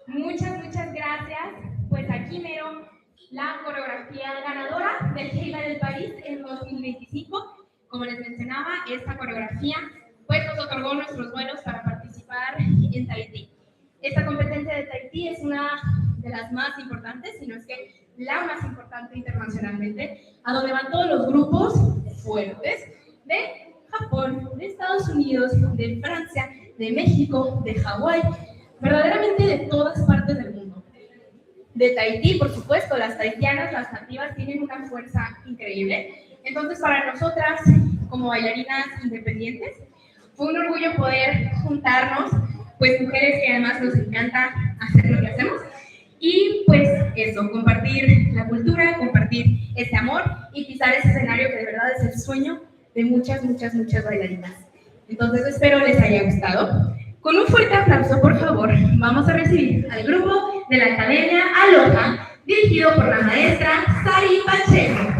Muchas gracias. Pues aquí mero la coreografía ganadora del Keila del París en 2025. Como les mencionaba, esta coreografía pues nos otorgó nuestros vuelos para participar en Tahití. Esta competencia de Tahití es una de las más importantes, si no es que la más importante internacionalmente, a donde van todos los grupos fuertes de Japón, de Estados Unidos, de Francia, de México, de Hawái, verdaderamente de todas partes del mundo. De Tahití, por supuesto, las tahitianas, las nativas, tienen una fuerza increíble. Entonces, para nosotras, como bailarinas independientes, fue un orgullo poder juntarnos, pues mujeres que además nos encanta hacer lo que hacemos, y pues eso, compartir la cultura, compartir ese amor y pisar ese escenario que de verdad es el sueño de muchas bailarinas. Entonces espero les haya gustado. Con un fuerte aplauso, por favor, vamos a recibir al grupo de la Academia Aloha, dirigido por la maestra Sari Pacheco.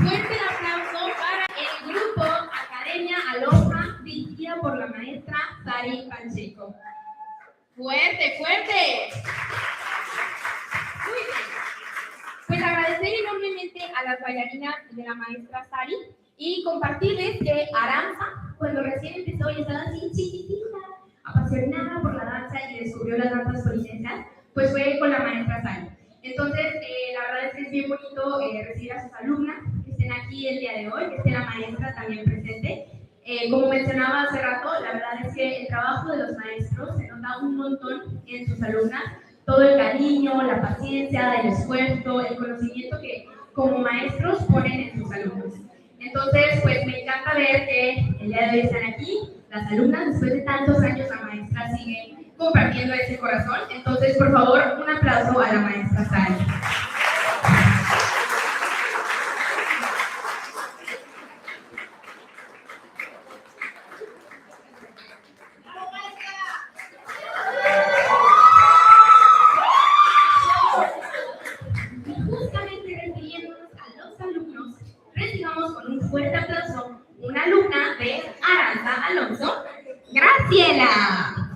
Fuerte el aplauso para el grupo Academia Aloha, dirigida por la maestra Sari Pacheco. ¡Fuerte, fuerte! Muy bien. Pues agradecer enormemente a las bailarinas de la maestra Sari y compartirles que Aranza, cuando recién empezó y estaba así chiquitita, apasionada por la danza y descubrió las danzas polinésias, pues fue con la maestra Sari. Entonces, la verdad es que es bien bonito recibir a sus alumnas que estén aquí el día de hoy, que esté la maestra también presente. Como mencionaba hace rato, la verdad es que el trabajo de los maestros se nota un montón en sus alumnas. Todo el cariño, la paciencia, el esfuerzo, el conocimiento que como maestros ponen en sus alumnos. Entonces, pues me encanta ver que el día de hoy están aquí. Las alumnas, después de tantos años, la maestra sigue compartiendo ese corazón. Entonces, por favor, un aplauso a la maestra Sari. justamente refiriéndonos a los alumnos, recibamos con un fuerte aplauso una alumna de Aranza Alonso, Graciela.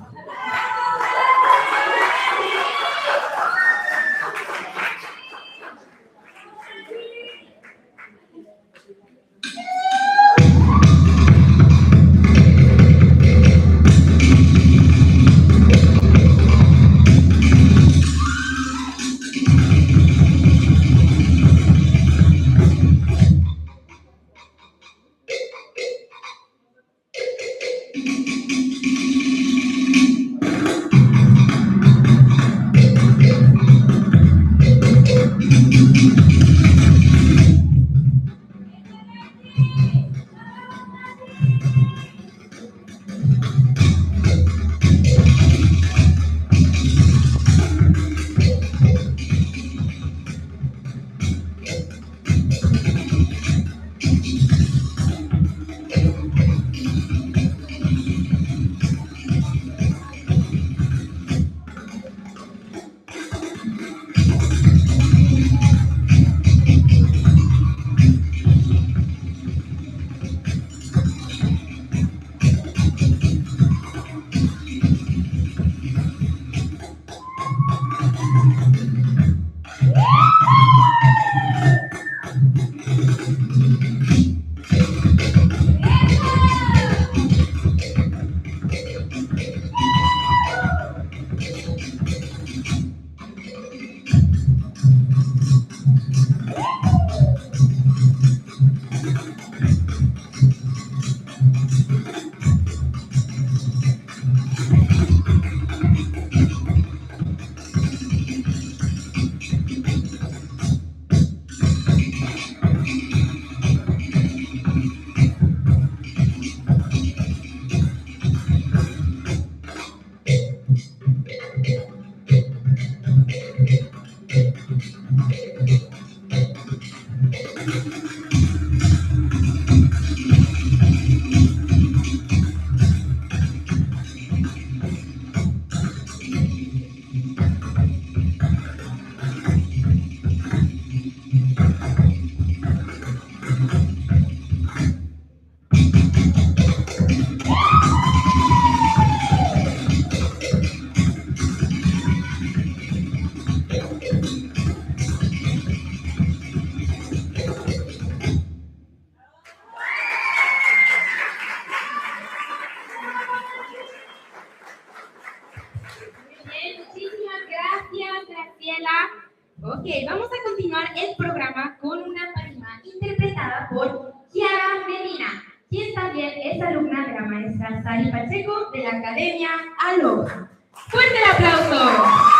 Ok, vamos a continuar el programa con una panima interpretada por Kiara Medina, quien también es alumna de la maestra Sari Pacheco de la Academia Aloha. ¡Fuerte el aplauso!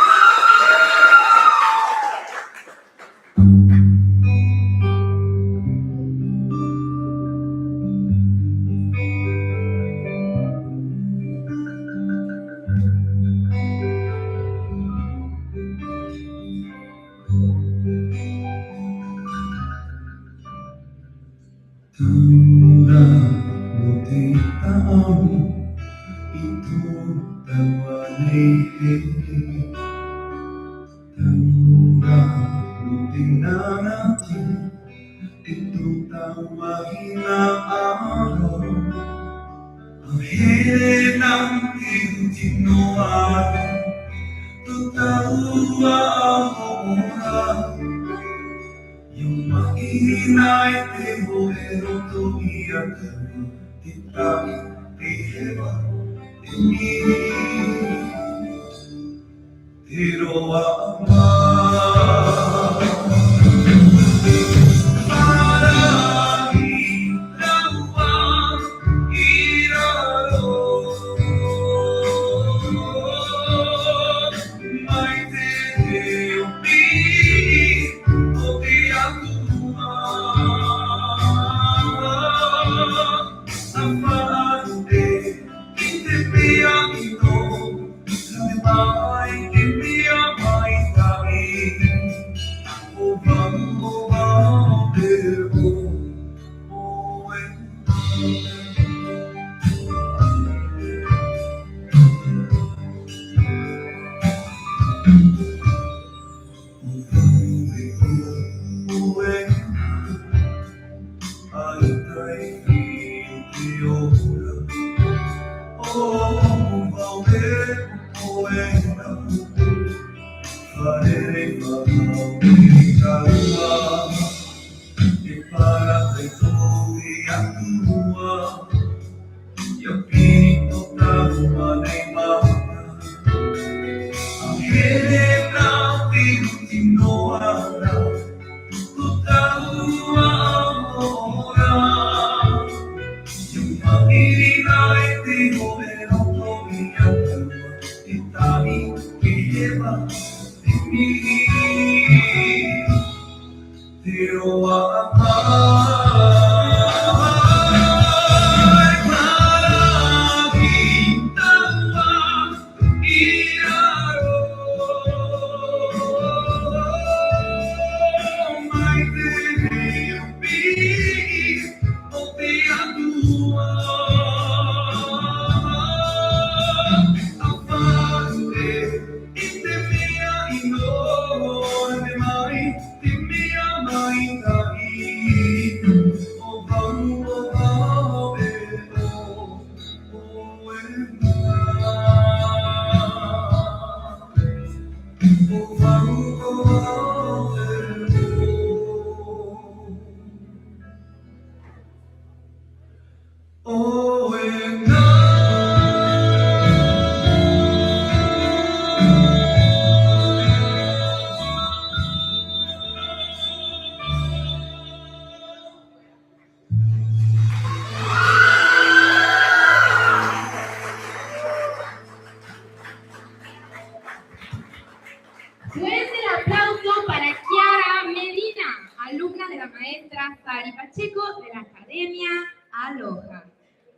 Fuerte el aplauso para Kiara Medina, alumna de la maestra Sari Pacheco de la Academia Aloha.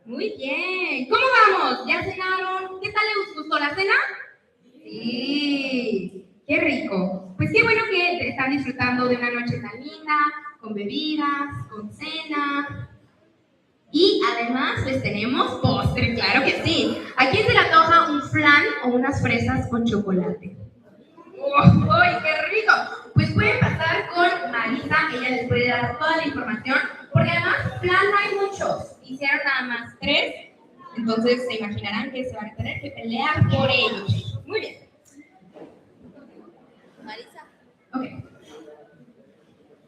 Muy bien. ¿Cómo vamos? ¿Ya cenaron? ¿Qué tal les gustó la cena? Sí. Qué rico. Pues qué bueno que están disfrutando de una noche tan linda, con bebidas, con cena. Y además les tenemos postre, claro que sí. ¿A quién se le antoja un flan o unas fresas con chocolate? ¡Uy, qué rico! Pues pueden pasar con Marisa, ella les puede dar toda la información, porque además flan no hay muchos, hicieron nada más 3, entonces se imaginarán que se van a tener que pelear por ellos. Muy bien. Marisa. Ok.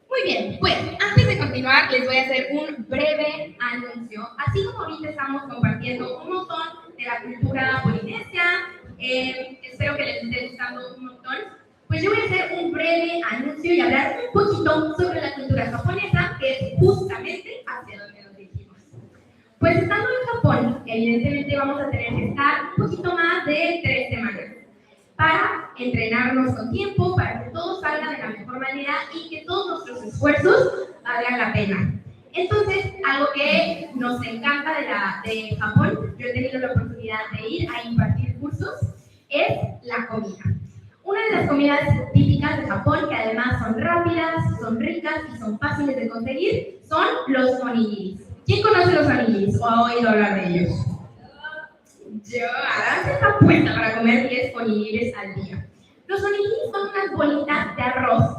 Muy bien, pues antes de continuar les voy a hacer un breve anuncio. Así como ahorita estamos compartiendo un montón de la cultura polinesia, espero que les esté gustando un montón, pues yo voy a hacer un breve anuncio y hablar un poquito sobre la cultura japonesa, que es justamente hacia donde nos dirigimos. Pues estando en Japón, evidentemente vamos a tener que estar un poquito más de 3 semanas para entrenarnos con tiempo, para que todo salga de la mejor manera y que todos nuestros esfuerzos valgan la pena. Entonces, algo que nos encanta de Japón, yo he tenido la oportunidad de ir a impartir cursos, es la comida. Una de las comidas típicas de Japón, que además son rápidas, son ricas y son fáciles de conseguir, son los onigiris. ¿Quién conoce los onigiris o ha oído hablar de ellos? Yo, Aranza está puesta para comer 10 onigiris al día. Los onigiris son unas bolitas de arroz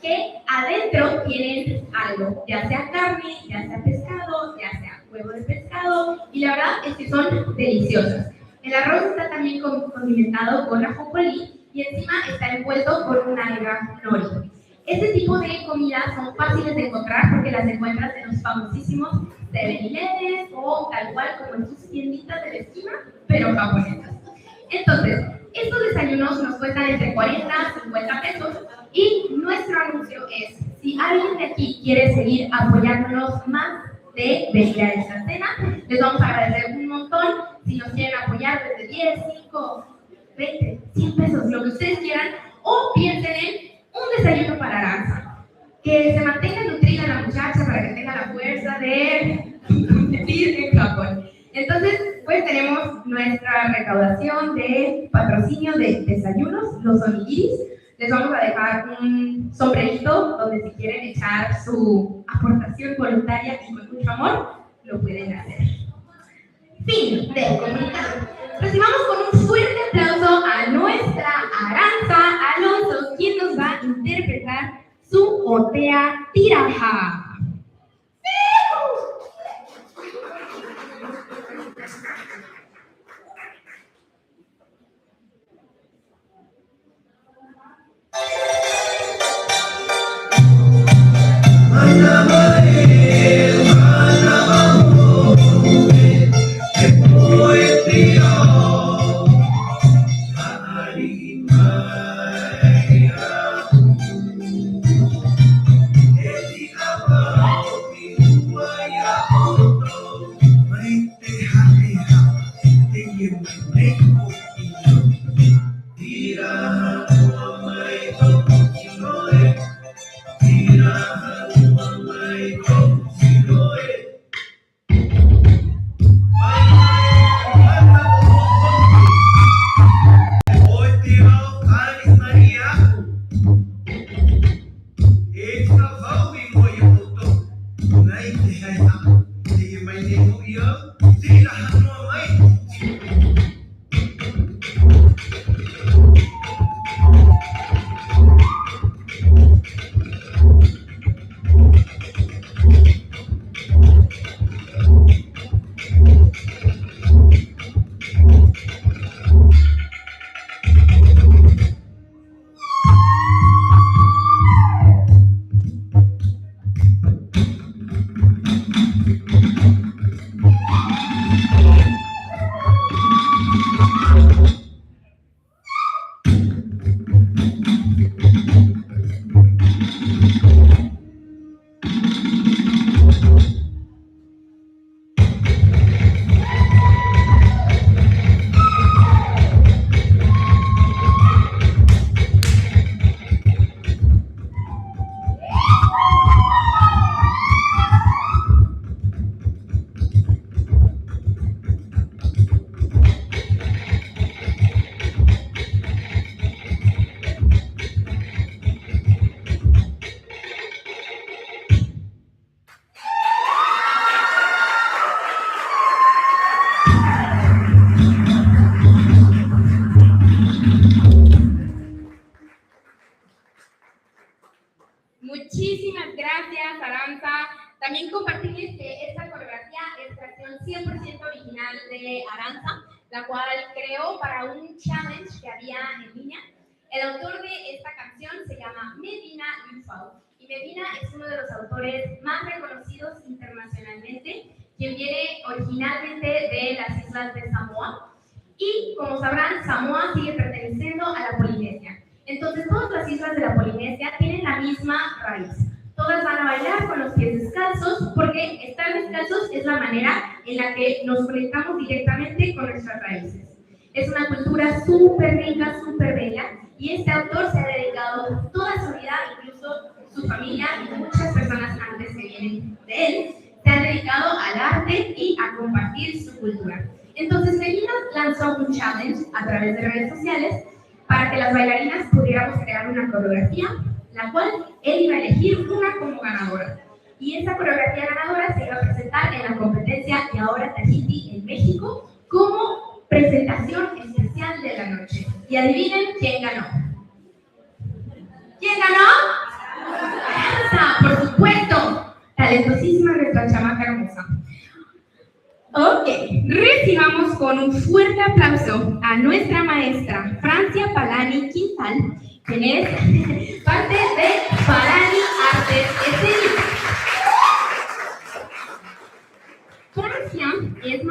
que adentro tienen algo, ya sea carne, ya sea pescado, ya sea huevo de pescado, y la verdad es que son deliciosas. El arroz está también condimentado con ajonjolí y encima está envuelto por una alga nori. Este tipo de comidas son fáciles de encontrar porque las encuentras en los famosísimos 7-Elevens o tal cual como en sus tienditas de la esquina, pero japonesas. Entonces, estos desayunos nos cuestan entre 40 y 50 pesos y nuestro anuncio es, si alguien de aquí quiere seguir apoyándonos más de venir a esta cena, les vamos a agradecer un montón si nos quieren apoyar desde 10, 5, 20, 100 pesos, lo que ustedes quieran, o piensen en un desayuno para Aranza, que se mantenga nutrida la muchacha para que tenga la fuerza de competir en Japón. Entonces, pues tenemos nuestra recaudación de patrocinio de desayunos, los onigiris. Les vamos a dejar un sombrerito donde si quieren echar su aportación voluntaria y con mucho amor, lo pueden hacer. Fin del comunicado. Recibamos con un fuerte aplauso a nuestra Aranza Alonso, quien nos va a interpretar su Otea Tiraja. Thank you. Muchísimas gracias, Aranza. También compartirles que esta coreografía es creación 100% original de Aranza, la cual creó para un challenge que había en línea. El autor de esta canción se llama Medina Yufau, y Medina es uno de los autores más reconocidos internacionalmente, quien viene originalmente de las islas de Samoa. Y como sabrán, Samoa sigue perteneciendo a la Polinesia. Entonces, todas las islas de la Polinesia tienen la misma raíz. Todas van a bailar con los pies descalzos, porque estar descalzos es la manera en la que nos conectamos directamente con nuestras raíces. Es una cultura súper rica, súper bella, y este autor se ha dedicado toda su vida, incluso su familia y muchas personas antes que vienen de él, se han dedicado al arte y a compartir su cultura. Entonces, Medina lanzó un challenge a través de redes sociales para que las bailarinas pudiéramos crear una coreografía, la cual él iba a elegir una como ganadora. Y esa coreografía ganadora se iba a presentar en la competencia de Ahora Tahiti en México como presentación especial de la noche. Y adivinen quién ganó. ¿Quién ganó? Aranza, por supuesto. Talentosísima nuestra chamaca hermosa. Ok, recibamos con un fuerte aplauso a nuestra maestra Francia Palani Quintal, quien es parte de Palani Artes Escénicas. Francia es